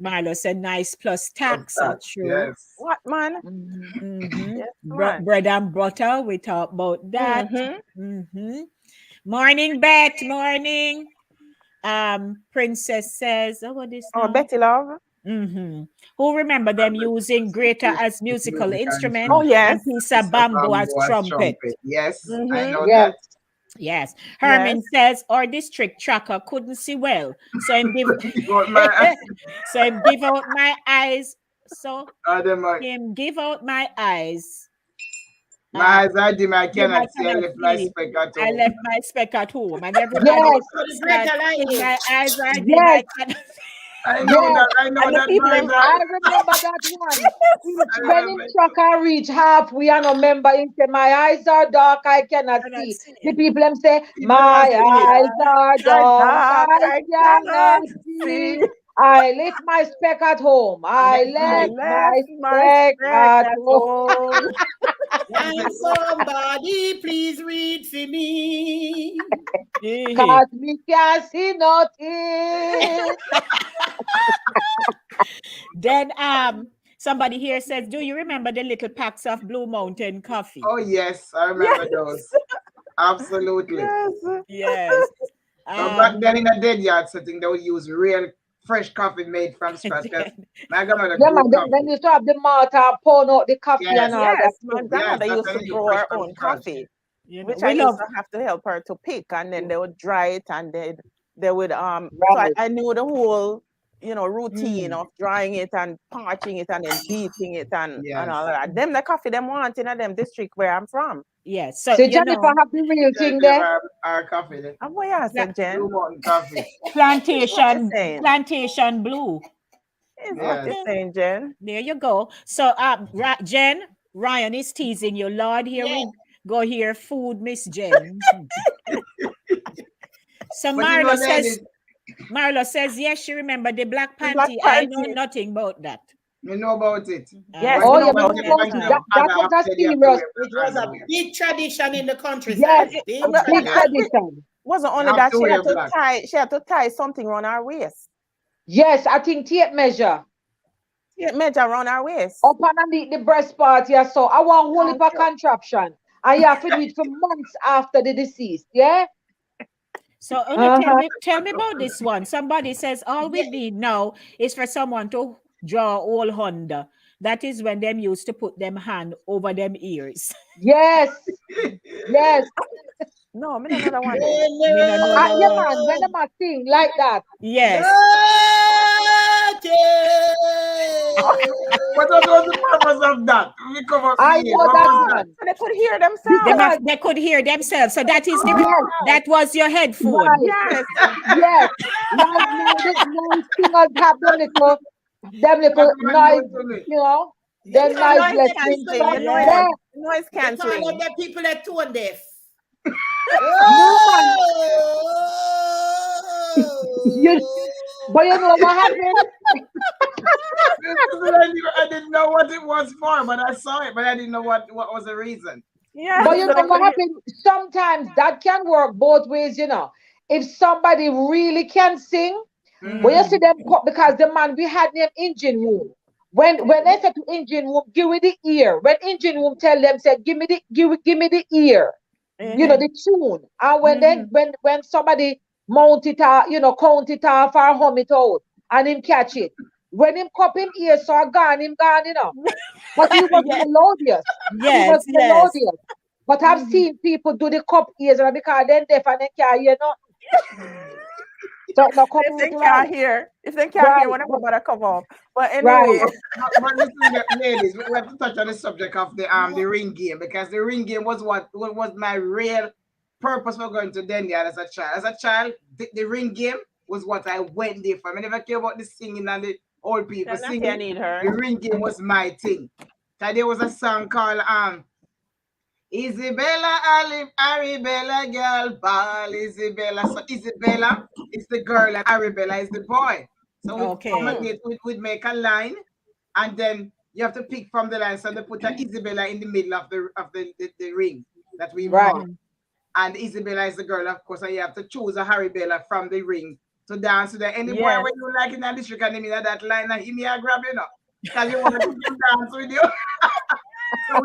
Marlo said nice plus tax. That's true. Yes. What, man? Yes, man. Bread and butter. We talk about that. Morning, Beth. Morning. Princess says, what is that? Oh, Betty Love. Who remember them using greater as musical instrument? Oh, yes. And piece of bamboo as trumpet. Yes, I know Yes. that. Yes. Herman says, our district tracker couldn't see well. So him give out my eyes. So him give out my eyes. My eyes are dim, I cannot see. I left my spec at home. I left my spec at home. And everybody my eyes are dim, I cannot see. I know that. I know that. I remember that one. When the trucker reach halfway and a member in say, my eyes are dark, I cannot see. The people them say, my eyes are dark, I cannot see. I left my spec at home. I left my spec at home. Can somebody please read for me? Cause we can't see nothing. Then somebody here says, do you remember the little packs of Blue Mountain coffee? Oh yes, I remember those. Absolutely. Yes. Back then in a dead yard setting, they would use real fresh coffee made from scratch. My grandmother then you to have the mortar, pour out the coffee and all that. My grandmother used to grow her own coffee, which I used to have to help her to pick, and then they would dry it, and they would So I knew the whole routine of drying it and parching it and then beating it and all of that. Them the coffee them want in them district where I'm from. Yes. So So Jennifer have the real thing there. Our coffee there. And what you said, Jen? Blue Mountain coffee. Plantation blue. Is what you're saying, Jen. There you go. So Jen, Ryan is teasing you. Lord, here we go here. Food, Miss Jen. So Marla says, yes, she remember the black panty. I know nothing about that. You know about it. Yes. Oh, yeah, that was a serious. It was a big tradition in the country. Yes, big tradition. Wasn't only that she had to tie something around our waist. Yes, I think tape measure. Tape measure around our waist. Up underneath the breast part, yeah. So I want whole heap of contraption. And you have to do it for months after the deceased, yeah? So tell me about this one. Somebody says all we need now is for someone to draw all Honda. That is when them used to put them hand over them ears. Yes. Yes. No, me don't know that one. Yeah, man, when them a sing like that. Yes. What was the purpose of that? We cover I know that. They could hear themselves. They could hear themselves. So that is that was your headphone. Right. Yes. Yes. Now singers have them little noise, you know. Them noise Noise cancelling. The people that tone deaf. But you know what happened? I didn't know what it was for, but I saw it, but I didn't know what was the reason. Yeah. But you know what happened? Sometimes that can work both ways, you know. If somebody really can sing, when you see them, because the man we had named Engine Room. When they said to Engine Room, give me the ear. When Engine Room tell them, say, give me the ear. You know, the tune. And when somebody mount it off, count it off or hum it out and him catch it. When him cup him ear, so gone, you know. But he was melodious. Yes, he was melodious. But I've seen people do the cup ears because then deaf and they can't hear nothing. So no, if they can't hear, when I better cover up. But anyway, but listen, ladies, we have to touch on the subject of the ring game, because the ring game was what was my real purpose for going to Denver as a child. As a child, the ring game was what I went there for. I never care about the singing and the old people singing. The ring game was my thing. So there was a song called Isabella, Arabella, girl, ball, Isabella. So Isabella is the girl and Arabella is the boy. So we'd make a line, and then you have to pick from the line. So they put an Isabella in the middle of the ring that we run. And Isabella is the girl, of course, and you have to choose a Arabella from the ring to dance with any boy when you like in the district and him in that line, and him here grab you, because you want to dance with you. So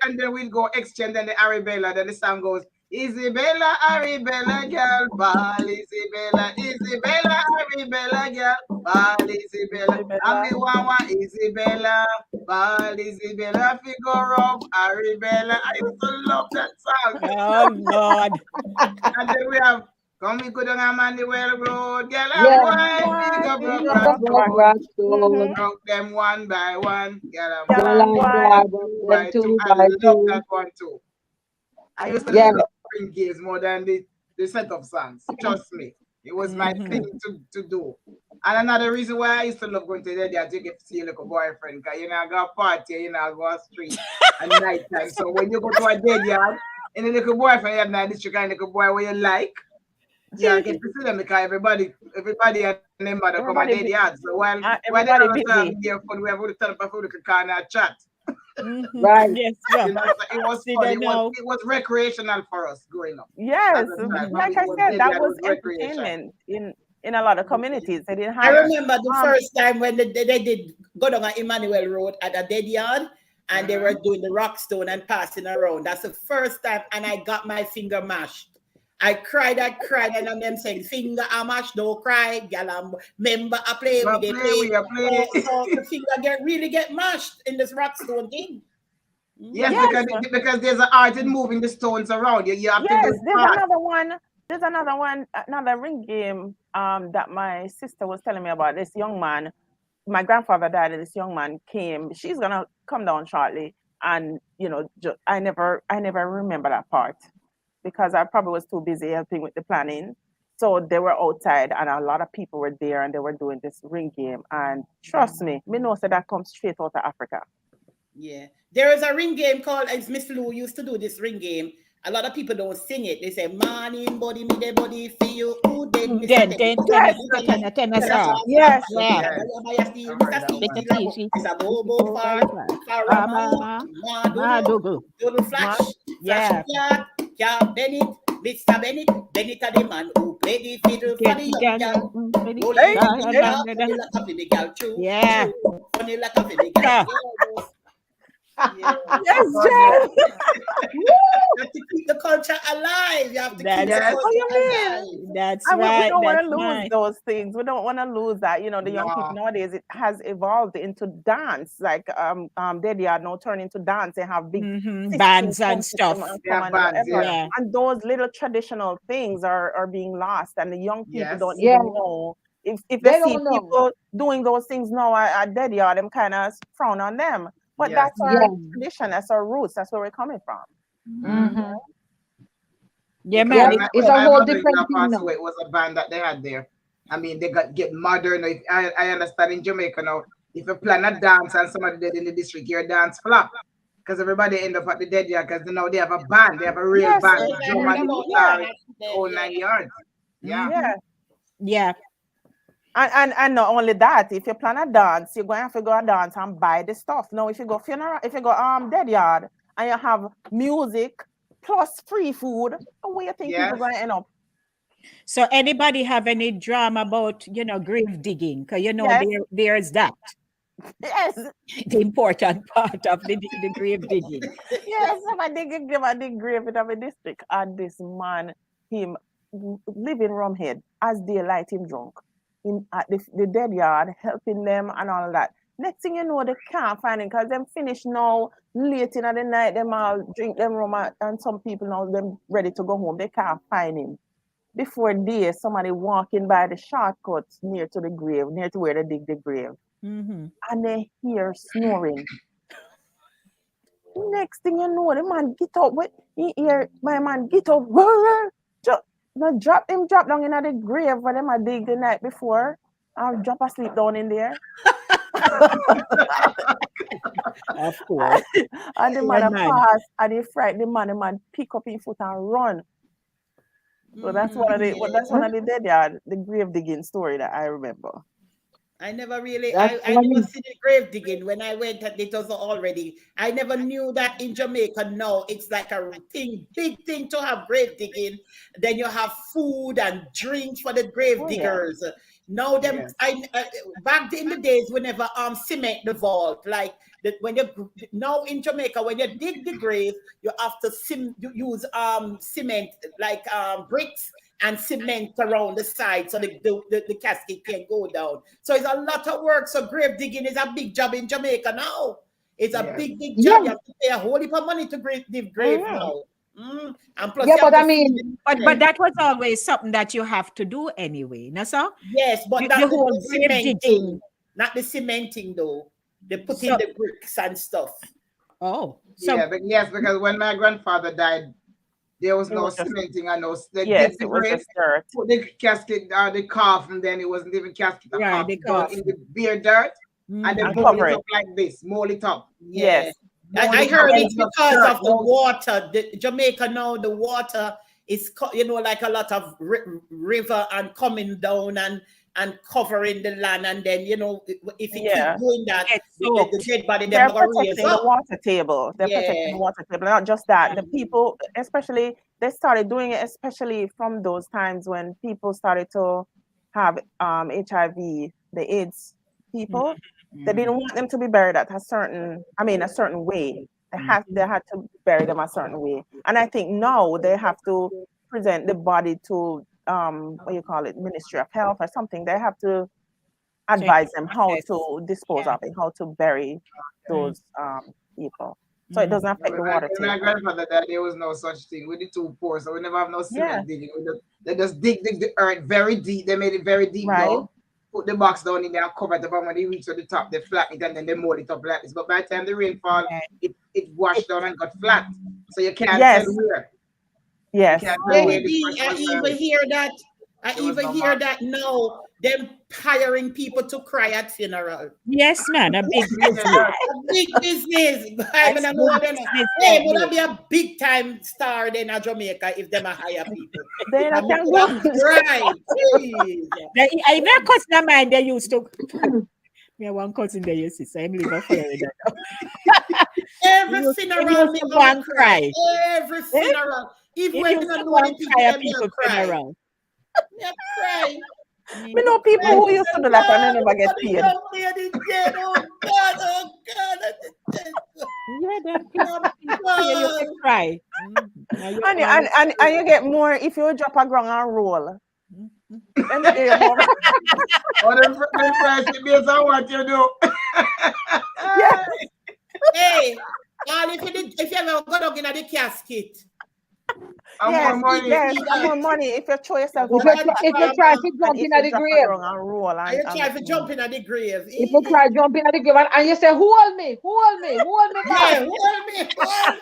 and then we'll go exchange, and the Arabella, then the song goes, Isabella, Arabella, girl, ball, Isabella, Arabella, girl, ball, Isabella, and me want Isabella, ball, Isabella, figure of Arabella. I used to love that song. Oh, Lord. And then we have, come we go down Emmanuel Road, girl, and broke them one by one, girl, and by two. I love that one too. I used to love ring games more than the set of songs. Trust me, it was my thing to do. And another reason why I used to love going to the yard, you get to see a little boyfriend, because you know I go party, you know I go on street at night time. So when you go to a dead yard, and the little boyfriend, you have that district kind of little boy where you like. Yeah, get to see them because everybody and their mother come at dead yard. So while they have a their phone, we have to turn up a food can chat. Right. Yes. You know, so it was fun. It was recreational for us growing up. Yes, like I said, that was entertainment in a lot of communities. They didn't have. I remember the first time when they did go down Emmanuel Road at a dead yard, and they were doing the rock stone and passing around. That's the first time, and I got my finger mashed. I cried, and them saying, finger a mash, don't cry, girl. Remember, I play with it. So the finger really get mashed in this rock stone thing. Yes, because there's an art in moving the stones around. You have to do there's another one. There's another one, another ring game that my sister was telling me about. This young man, my grandfather died, and this young man came. She's gonna come down shortly, and I never remember that part because I probably was too busy helping with the planning. So they were outside, and a lot of people were there, and they were doing this ring game. And trust me, know that that comes straight out of Africa. Yeah. There is a ring game called, as Miss Lou used to do this ring game. A lot of people don't sing it. They say, "Morning, body, me, the body, for you, who dead, Mr. Dead, Teddy." dead, Yes. It's a bobo fart, farama, doodle flash, Yeah. yeah, Bennett, Mr. Bennett are the man who play the fiddle for the young girl. Yeah. Funny like a funny girl. Yeah. Yes, Jen. You have to keep the culture alive. You have to keep the That's culture alive. That's And we right. don't want That's to lose right. those things. We don't want to lose that. The young people nowadays, it has evolved into dance. Like they are now turning into dance. They have big Bands and stuff. Yeah. And those little traditional things are being lost, and the young people don't Yeah. even know. If they They see don't know. people doing those things now at dead yard, them kind of frown on them. But Yes. that's our Yeah. tradition. That's our roots. That's where we're coming from. Mhm. Yeah, Yeah, man. it's When a my whole mother-in-law different thing passed now. away, it was a band that they had there. I mean, they get modern. I understand in Jamaica now, if you plan a dance and somebody dead in the district, your dance flop. Because everybody end up at the dead yard because now they have a band. They have a real Yes. band Well, with I drum heard and about guitar, that. the whole 9 yards. Yeah. Yeah. Yeah. And not only that, if you plan a dance, you're going to have to go a dance and buy the stuff. Now, if you go funeral, if you go dead yard and you have music plus free food, where you think people going to end up? So anybody have any drama about, grave digging? Because Yes. there's that. Yes. The important part of the grave digging. Yes, somebody give a dig grave in our district. And this man, him living Rumhead as daylight him drunk. Him at the dead yard, helping them and all that. Next thing you know, they can't find him because them finish now late in the night. Them all drink them rum and some people now them ready to go home. They can't find him. Before day, somebody walking by the shortcuts near to the grave, near to where they dig the grave, and they hear snoring. Next thing you know, the man get up. He hear my man get up. Drop down in the grave where them a dig the night before. I'll drop asleep down in there. Of course. And the man pass and he frightened the man pick up his foot and run. So that's one of the dead yard, the grave digging story that I remember. I never really, That's I funny. never see the grave digging when I went. It was already. I never knew that in Jamaica. Now it's like a big thing to have grave digging. Then you have food and drinks for the grave diggers. Now them, back in the days, whenever cement the vault, like when you now in Jamaica, when you dig the grave, you have to use cement like bricks and cement around the side so the casket can go down. So it's a lot of work. So grave digging is a big job in Jamaica now. It's a big job. Yeah. You have to pay a whole heap of money to dig grave now. And plus, Yeah, you have but to I mean, But that was always something that you have to do anyway, no, sir? yes, but The not whole the grave digging. cementing, not the cementing though. They put in the bricks and stuff. Oh, so because when my grandfather died, there was no cementing and no. They dig the grave, put the casket, the coffin. Then it wasn't even casket, the coffin in the bare dirt, and then mold it up like this, mold it up. Yes. I heard it's because of the water. Jamaica now, the water is, like a lot of river and coming down and covering the land. And then, if you keep doing that, the dead body, they're protecting the water table. They're protecting the water table. Not just that. The people, especially, they started doing it, especially from those times when people started to have HIV, the AIDS people. They didn't want them to be buried at a certain way. They had to bury them a certain way. And I think now they have to present the body to Ministry of Health or something. They have to advise them how to dispose of it, how to bury those people. so it doesn't affect the water My table. grandfather died, there was no such thing. We the too poor, so we never have no cement Yeah. digging. They just dig the earth very deep. They made it very deep Right. down. Put the box down in there and cover it up. And when they reach to the top, they flatten it and then they mold it up like this. But by the time the rain fall, it washed down and got flat. So you can't Yes. tell where. Yes. You can't tell where Lady the D, person I was even buried. hear that. I There was even no hear mark. that now. Them hiring people to cry at funeral. Yes, man, a big business. A big business. I mean, I know big them. business Hey, out would there. that be a big time star then in Jamaica if them a hire people? Then I And can me go. could have cried. Jeez. I never cousin of mine, they used to. Me have one cousin they used to say, I'm living for it. Every He funeral, used me to go gonna and cry. cry. Every funeral. Even He when me used not to know go the and people, cry at me a people's cry. funeral. Me a cry. We know people who used to do that and they never get paid. Young lady dead. Oh God, oh God. Yeah, them people Oh, you God. can cry. Now you And, all- and you get more if you drop a ground and roll. Then they get more. Or them price it based on what you do. Yeah. Hey, all if you ever go down in the casket, And Yes, more money. yes, and more money if you throw yourself If over you try to and jump if in you the drop a grave, ground and roll are you trying to and jump in the grave? if you try jumping at the grave and you say, who hold me? Who hold me? Who hold me back? Yeah, hold me, hold.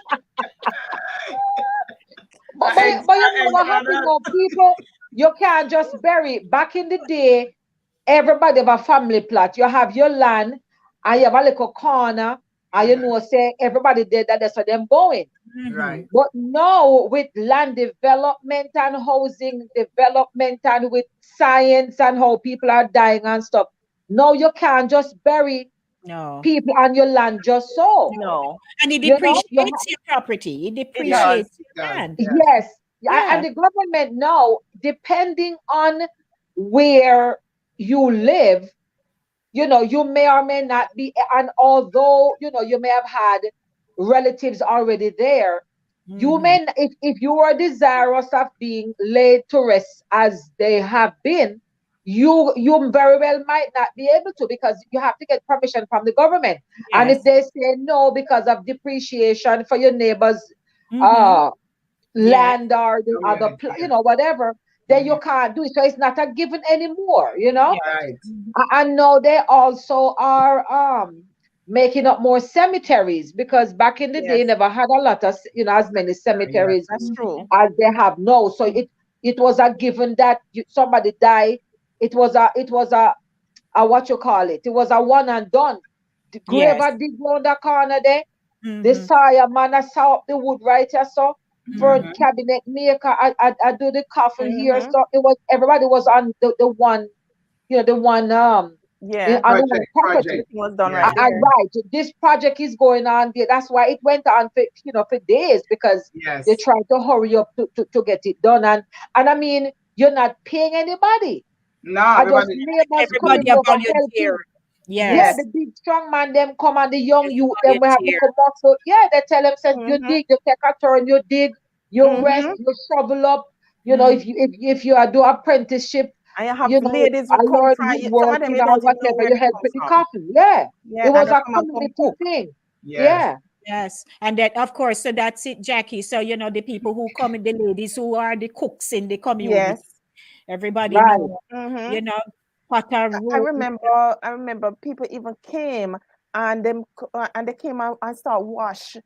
But you know what happened now, people? You can't just bury. Back in the day, everybody have a family plot. You have your land and you have a little corner, and you know, say everybody did that, that's where them going. Right. But now with land development and housing development and with science and how people are dying and stuff, now you can't just bury No. people on your land just so. no. And it You know, depreciates your property. It depreciates your land. yes. Yeah. And the government now, depending on where you live, you know, you may or may not be, and although, you know, you may have had relatives already there, you may, if you are desirous of being laid to rest as they have been, you very well might not be able to because you have to get permission from the government. And if they say no because of depreciation for your neighbors, land or the other, you know, whatever, then you can't do it. So it's not a given anymore, you know. Right. I know they also are making up more cemeteries because back in the day, never had a lot of, you know, as many cemeteries That's true. as they have now. So it was a given that somebody died. It was a what you call it. It was a one and done. The grave I dig round the corner there. The sire man I saw up the wood right here, so for cabinet maker, I do the coffin here. So it was everybody was on the one, you know, the one Yeah. on the one property. Everything was done right And there. right, this project is going on there. That's why it went on for, you know, for days because they tried to hurry up to get it done. And I mean, you're not paying anybody. No, I just everybody. neighbors coming Everybody a over helping. volunteer. Yeah, Yes. the big strong man them come and the young Yes, youth them we have to volunteer. come up. So yeah, they tell them says you dig, you take a turn, you dig, you rest, you shovel up. You know, if you are do apprenticeship, And you have you know, ladies I who come learn from some of them woodworking you or don't even know whatever, where you they help come with the from. coffin. Yeah. Yeah, It was and they a come and community cook. thing. Yes. Yeah. Yes. And that, of course, so that's it, Jackie. So, you know, the people who come, the ladies who are the cooks in the community. Yes. Everybody Right. know, Mhm. you know, potter I room. remember people even came and they came out and start wash.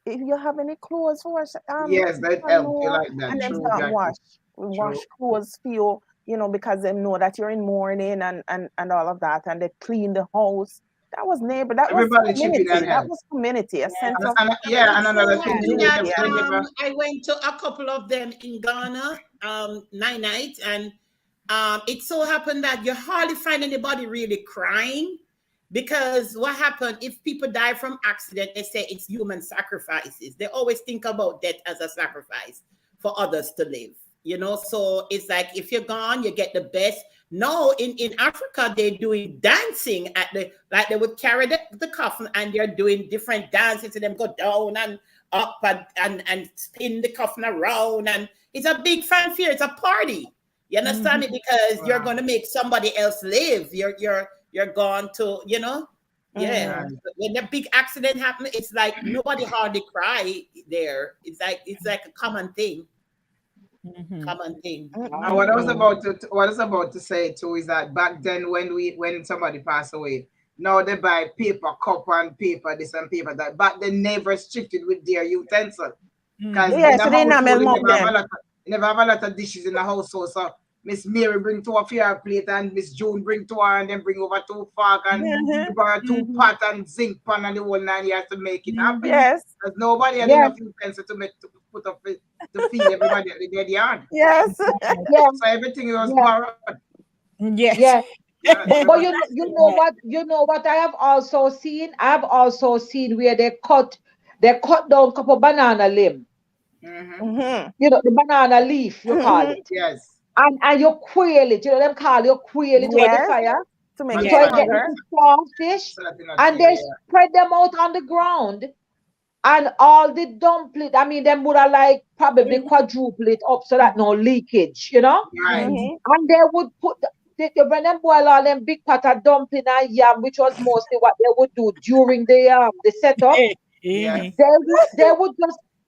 If you have any clothes for wash, Yes, that help you like that. and then True, start Jackie. wash clothes for you know, because they know that you're in mourning and all of that, and they clean the house. That was neighbor. That was Everybody chip in community. and That help. was community. A sense of And another thing too, we That, never. I went to a couple of them in Ghana, night, and it so happened that you hardly find anybody really crying because what happened if people die from accident, they say it's human sacrifices. They always think about death as a sacrifice for others to live. You know, so it's like if you're gone, you get the best. No, in Africa, they're doing dancing at like they would carry the coffin and they're doing different dances to them go down and up and spin the coffin around. And it's a big fanfare. It's a party. You understand it? Because you're going to make somebody else live. You're gone to, you know. Yeah. When the big accident happened, it's like nobody hardly cry there. It's like a common thing. Common thing. And what I was about to say too is that back then when somebody passed away, now they buy paper cup and paper this and paper that. But they never restricted with their utensil. Because in the household, you never have a lot of dishes in the household. So Miss Mary bring to a fair plate and Miss June bring to her and then bring over 2 fork and two pot and zinc pan and the whole 9 years to make it happen. Yes. Because nobody had enough utensil to put up to feed everybody at the dead yard. Yes. So everything was borrowed. Yes. Yeah. But you know what I have also seen? I've also seen where they cut down a couple banana limb. You know, the banana leaf, you call it. Yes. And you quail it, you know them call you quail it over the fire. To make So it it get stronger. the soft fish. And they spread them out on the ground. And all the dumpling, I mean, them would have like probably quadruple it up so that no leakage, you know? Right. And they would put when them boil all them big pot of dumpling and yam, which was mostly what they would do during the setup. Yes.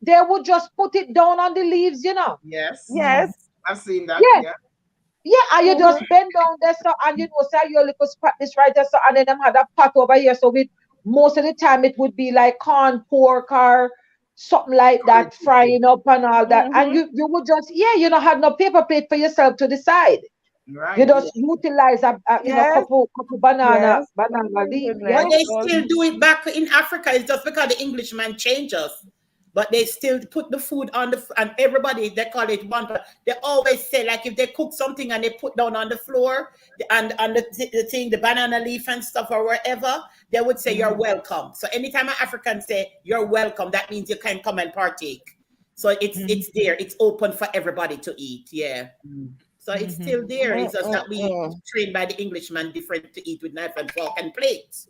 They would just put it down on the leaves, you know. Yes. Yes. I've seen that. Yeah. Yeah, and you just bend down there, so and you know, say your little this right there, so and then them had a pot over here. So with most of the time it would be like corn pork or something like that, frying up and all that. And you would just you know, had no paper plate for yourself to the side. Right. You just utilize a you know, couple banana leaf. But they still do it back in Africa. It's just because the Englishman changed us. But they still put the food on and everybody, they call it one. They always say, like, if they cook something and they put down on the floor and on the thing, the banana leaf and stuff or wherever, they would say, you're welcome. So anytime an African say, you're welcome, that means you can come and partake. So it's there. It's open for everybody to eat. Yeah. So it's still there. It's just that we trained by the Englishman different to eat with knife and fork and plates.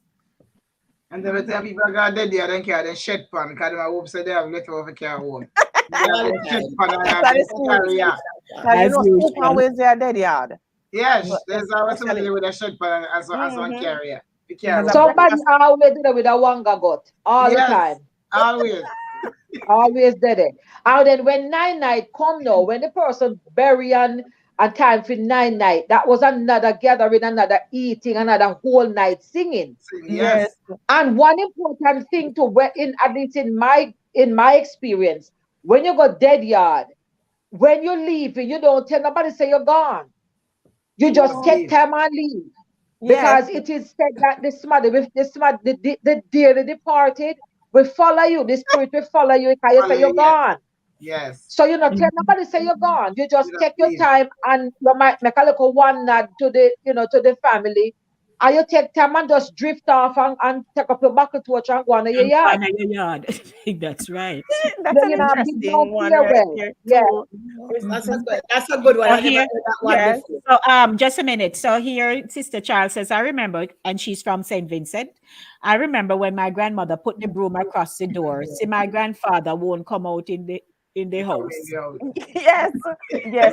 And then we tell people got dead there, then carry the shed pan, because they hope say they have leftover care home. Shed pan and spook always their dead yard. Yes, there's always somebody with a shed pan as one carrier. Somebody always did it with a wanga gut all the time. Always. Always did it. And then when 9 night come now, when the person bury and time for 9 night, that was another gathering, another eating, another whole night singing. Yes. And one important thing at least in my experience, when you go dead yard, when you leave, you don't tell nobody say you're gone. You just take time and leave. Because it is said that the dearly departed will follow you. The spirit will follow you because you say you're gone. Yes. So you know, tell nobody say you're gone. You just take your time and you might make a little one nod to the family. And you take time and just drift off and take up your bucket torch and go on your yard. That's right. That's an interesting one right here too. That's a good one. I never heard that one before. So just a minute. So here Sister Charles says, I remember, and she's from St. Vincent. I remember when my grandmother put the broom across the door. See, my grandfather won't come out in the house. Yes,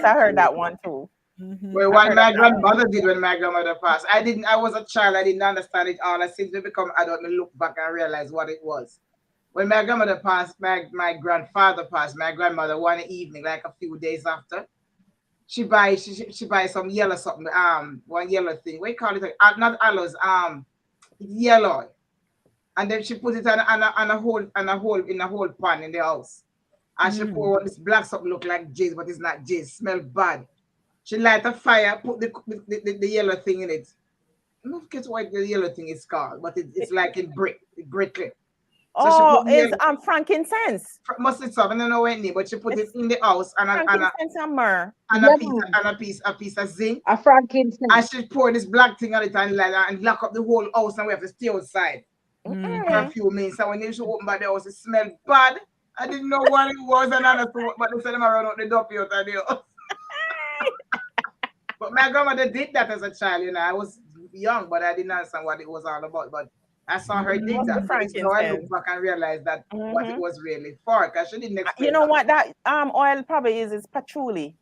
I heard that one too. Well, what my grandmother did when my grandmother passed, I was a child, I didn't understand it all. Since we become adult, I look back and realize what it was. When my grandmother passed, my grandfather passed, my grandmother one evening, like a few days after, she buys some yellow something, one yellow thing. What do you call it? Not aloes, yellow. And then she put it on a whole pan in the house. And she pour this black something look like jizz, but it's not jizz, smell bad. She light a fire, put the yellow thing in it. I don't forget what the yellow thing is called, but it's like in brickly. So it's frankincense. Must it something? I don't know what name, but she put it in the house and a piece of zinc. A frankincense. And she poured this black thing on it and lock up the whole house, and we have to stay outside for a few minutes. So when she opened by the house, it smelled bad. I didn't know what it was, but they said them around out the dumpy out of the house. But my grandmother did that as a child, you know. I was young, but I didn't understand what it was all about. But I saw her did that. So I look back and realized that what it was really for, because she didn't explain. You know what that oil probably is patchouli.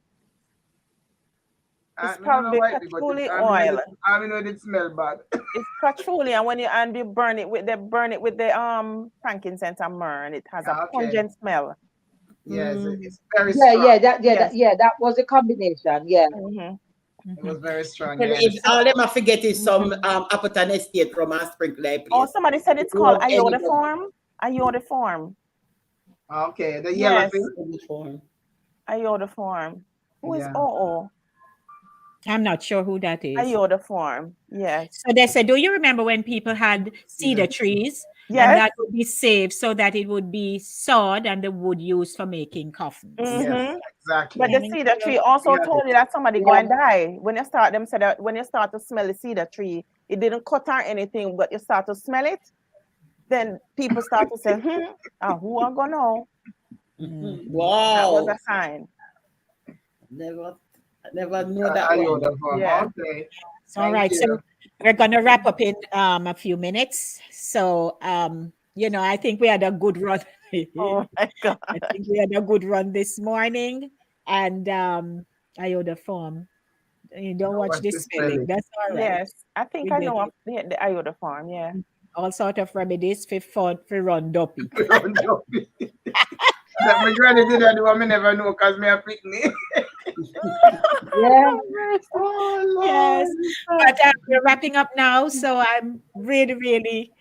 It's I don't know probably why it be, but patchouli oil. I know it smell bad. It's patchouli, and when you burn it with the frankincense and myrrh, and it has a Okay. pungent smell. Yes, Mm. it's very Yeah, strong. that was a combination. Yeah. It was very strong. And Yeah. if all them I forget is some Appleton Estate from a sprinkler Oh, place. somebody said it's called iodoform. Iodoform. Okay, the yellow Yes, thing. iodoform. Who is Yeah. OO? I'm not sure who that is. Iodoform. Yes. So they said, do you remember when people had cedar trees? And Yes. that would be saved so that it would be sawed and the wood used for making coffins. Yes, exactly. But the cedar tree also Yeah. told you that somebody go and die. When you start, them said that when you start to smell the cedar tree, it didn't cut or anything, but you start to smell it, then people start to say, who are gonna know? Wow. That was a sign. Never know that one. Yeah. Okay. All right. So we're going to wrap up in a few minutes. So, I think we had a good run. Oh my God. I think we had a good run this morning. And iodoform. You don't watch this spelling. That's all right. Yes. I think I know of the iodoform. Yeah. All sort of remedies for run duppy. That my granny did that one, me never know because me a pick me. Yeah. Oh, Lord. Yes. But we're wrapping up now. So I'm really, really,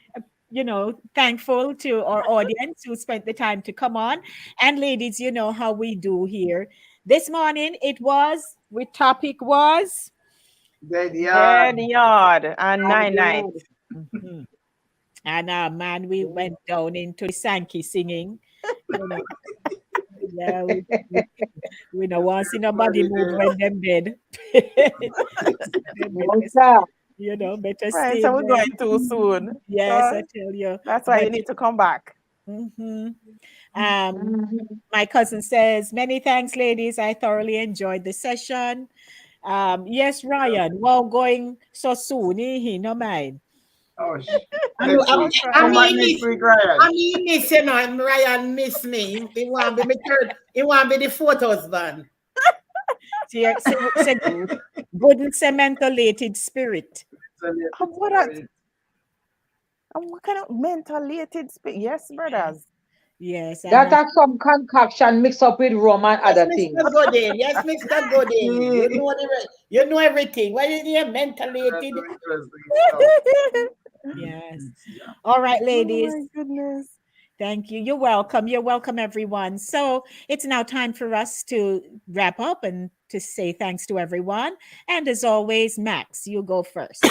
thankful to our audience who spent the time to come on. And ladies, you know how we do here. This morning topic was Dead yard. Dead yard and nine nights. Mm-hmm. And man, we went down into the Sanky singing. Yeah, we don't want to see nobody move when them dead. Better Right, stay so we're there. going too soon. Yes, So I tell you. that's why you need to come back. My cousin says, many thanks, ladies. I thoroughly enjoyed the session. Yes, Ryan, well, going so soon, he no mind. Oh, I miss you know, Ryan miss me. He want to be the fourth husband. Say good and cementolated spirit. What kind of mentalated spirit? Yes, brothers. Yes. That are some concoction mixed up with rum and other things. Mr. Godin. Yes, Mr. Godin. You know everything. Why is he mentalated? Yes. All right, ladies. Oh my goodness. Thank you. You're welcome. You're welcome, everyone. So it's now time for us to wrap up and to say thanks to everyone. And as always, Max, you go first.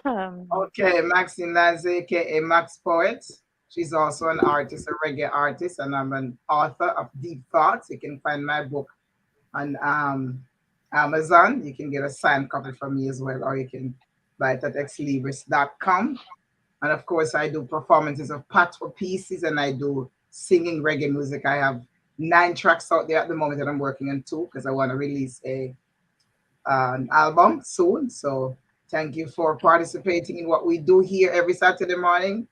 Okay, Maxine Lanz, aka Max Poet. She's also an artist, a reggae artist, and I'm an author of Deep Thoughts. You can find my book on Amazon. You can get a signed copy from me as well, or you can buy it at exlibris.com. And of course, I do performances of patois pieces, and I do singing reggae music. I have 9 tracks out there at the moment that I'm working on 2 because I want to release an album soon. So thank you for participating in what we do here every Saturday morning.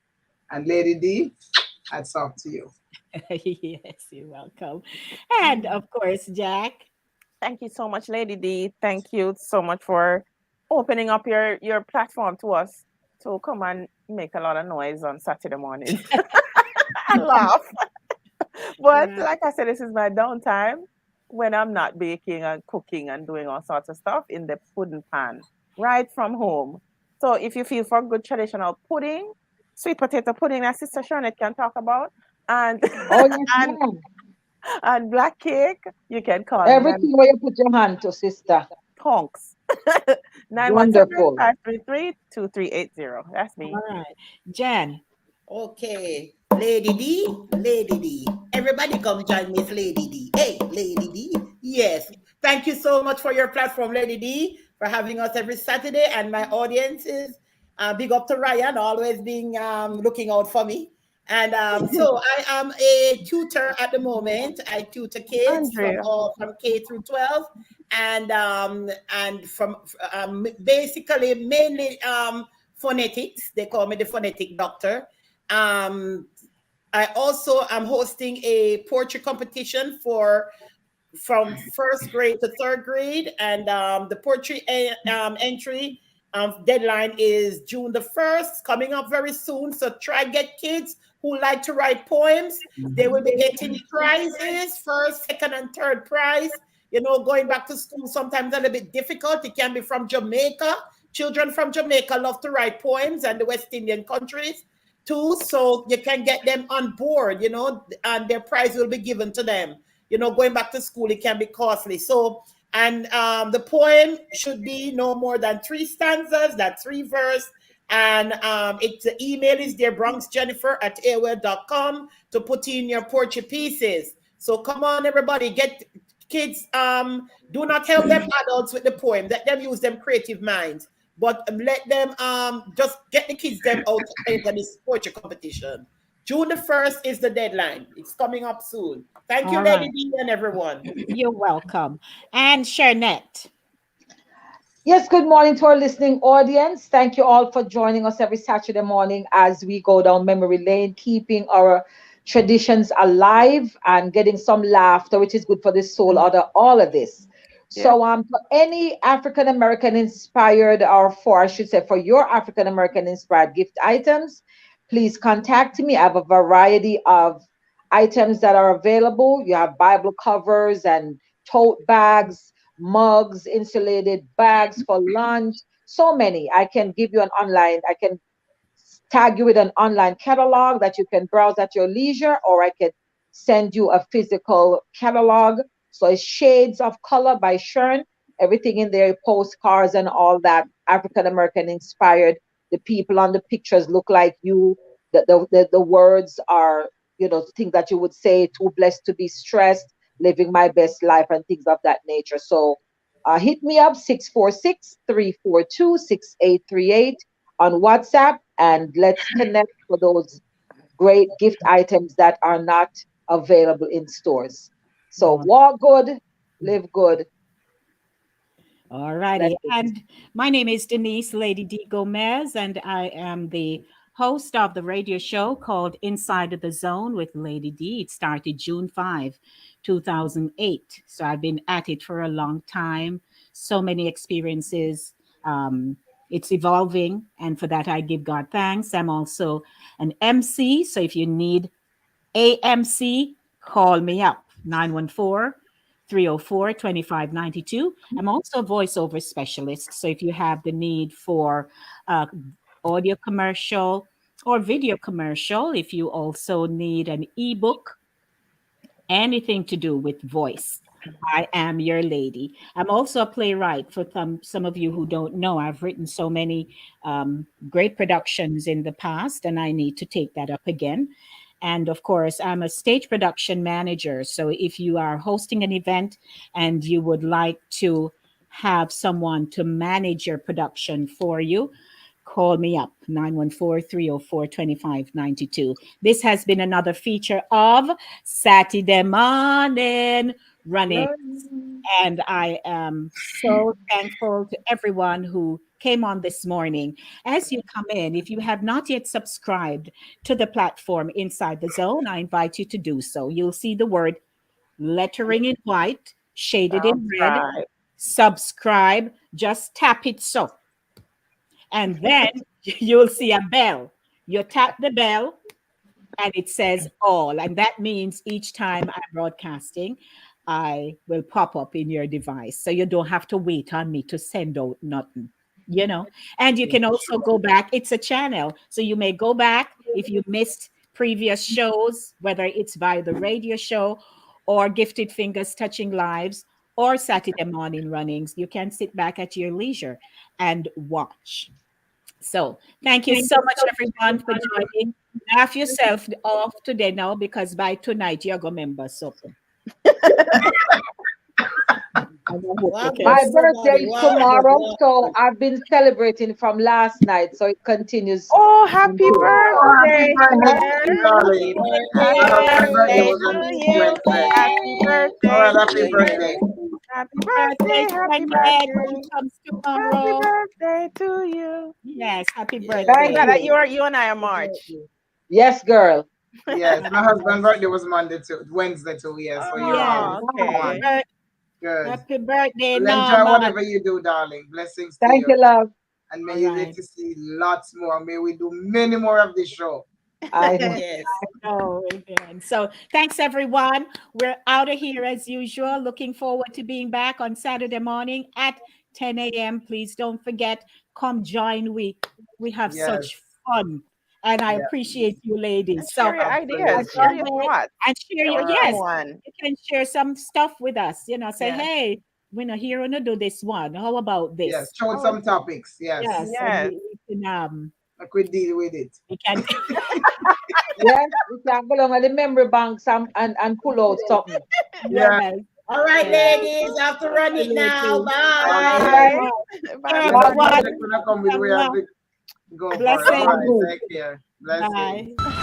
And Lady D, hats off to you. Yes, you're welcome. And of course, Jack. Thank you so much, Lady D. Thank you so much for opening up your platform to us to come and make a lot of noise on Saturday morning. I laugh. But like I said, this is my downtime when I'm not baking and cooking and doing all sorts of stuff in the pudding pan right from home. So if you feel for good traditional pudding, sweet potato pudding that Sister Shernette can talk about, and and black cake, you can call everything where you put your hand to, sister. Tonks. 917-533-2380. That's me. All right. Jan. Okay. Lady D. Everybody come join Miss Lady D. Hey, Lady D. Yes. Thank you so much for your platform, Lady D, for having us every Saturday. And my audience is big up to Ryan, always being looking out for me. And so I am a tutor at the moment. I tutor kids from K through 12, and from basically mainly phonetics. They call me the phonetic doctor. I also am hosting a poetry competition for from first grade to third grade, and the poetry entry deadline is June the 1st, coming up very soon. So try get kids who like to write poems. They will be getting prizes, first, second, and third prize. You know, going back to school sometimes a little bit difficult. It can be from Jamaica. Children from Jamaica love to write poems, and the West Indian countries too. So you can get them on board, you know, and their prize will be given to them. You know, going back to school, it can be costly. So, and the poem should be no more than 3 stanzas, that's 3 verse. And the email is dearbronxjennifer@aol.com to put in your poetry pieces. So come on, everybody, get kids. Do not help them adults with the poem. Let them use them creative minds. But let them just get the kids them out to enter this poetry competition. June the 1st is the deadline. It's coming up soon. Thank you, All Lady right. D and everyone. You're welcome. And Sharnette. Yes, good morning to our listening audience. Thank you all for joining us every Saturday morning as we go down memory lane, keeping our traditions alive and getting some laughter, which is good for the soul out of all of this. So, for any African American inspired, or for I should say, for your African American inspired gift items, please contact me. I have a variety of items that are available. You have Bible covers and tote bags, mugs, insulated bags for lunch, so many. I can give you an online, I can tag you with an online catalog that you can browse at your leisure, or I could send you a physical catalog. So it's Shades of Color by Shern. Everything in there, postcards and all that, African American inspired. The people on the pictures look like you. The words are, things that you would say, too blessed to be stressed, living my best life, and things of that nature. So hit me up, 646-342-6838 on WhatsApp, and let's connect for those great gift items that are not available in stores. So walk good, live good. All righty. And my name is Denise Lady D. Gomez, and I am the host of the radio show called Inside of the Zone with Lady D. It started June 5, 2008. So I've been at it for a long time. So many experiences. It's evolving, and for that I give God thanks. I'm also an MC. So if you need AMC, call me up, 914-304-2592. I'm also a voiceover specialist. So if you have the need for audio commercial or video commercial, if you also need an ebook, anything to do with voice, I am your lady. I'm also a playwright. For some of you who don't know, I've written so many great productions in the past, and I need to take that up again. And of course, I'm a stage production manager. So if you are hosting an event and you would like to have someone to manage your production for you, call me up, 914-304-2592. This has been another feature of Satideh Morning Running. And I am so thankful to everyone who came on this morning. As you come in, if you have not yet subscribed to the platform Inside the Zone, I invite you to do so. You'll see the word lettering in white, shaded in red, subscribe. Just tap it so. And then you'll see a bell. You tap the bell and it says all. And that means each time I'm broadcasting, I will pop up in your device. So you don't have to wait on me to send out nothing, And you can also go back. It's a channel. So you may go back if you missed previous shows, whether it's by the radio show or Gifted Fingers Touching Lives or Saturday Morning Runnings. You can sit back at your leisure and watch. So thank you so much, everyone, for joining. Laugh yourself off today now, because by tonight you're going to remember something. My birthday is tomorrow, so I've been celebrating from last night, so it continues. Oh, happy birthday! Happy birthday! Happy birthday! Happy birthday to you! Yes, happy birthday! Thank Glad that you. you and I are March. Yes, girl. Yes, my husband's birthday was Wednesday too. Yes, so you're Yes. on. okay. Good. Happy birthday, Well, enjoy Norman. whatever you do, darling. Blessings to Thank you. you, love. And may All you right. get to see lots more. May we do many more of this show. I know. Yes. Oh, again. So thanks, everyone. We're out of here as usual. Looking forward to being back on Saturday morning at 10 a.m. Please don't forget, come join we have Yes. such fun. And I Yeah. appreciate you ladies. And So share your ideas, Absolutely. share your always, thoughts. and share Share your with yes, someone. you can share some stuff with us. Say, Yes. hey, we're not here to do this one. How about this? Yes. Show some topics. Yes. Yes, Yes. and we can I could deal with it. we can Yes, we can go along at the memory banks and pull out something. Yeah. yes. All right, Yes. ladies, I have to run it now. Absolutely. Bye. Bye. Bye, Yeah, Yes, but I'm Bonnie. what? gonna come with we have to go for it. All Blessings. right. Take care. Blessings. Bye.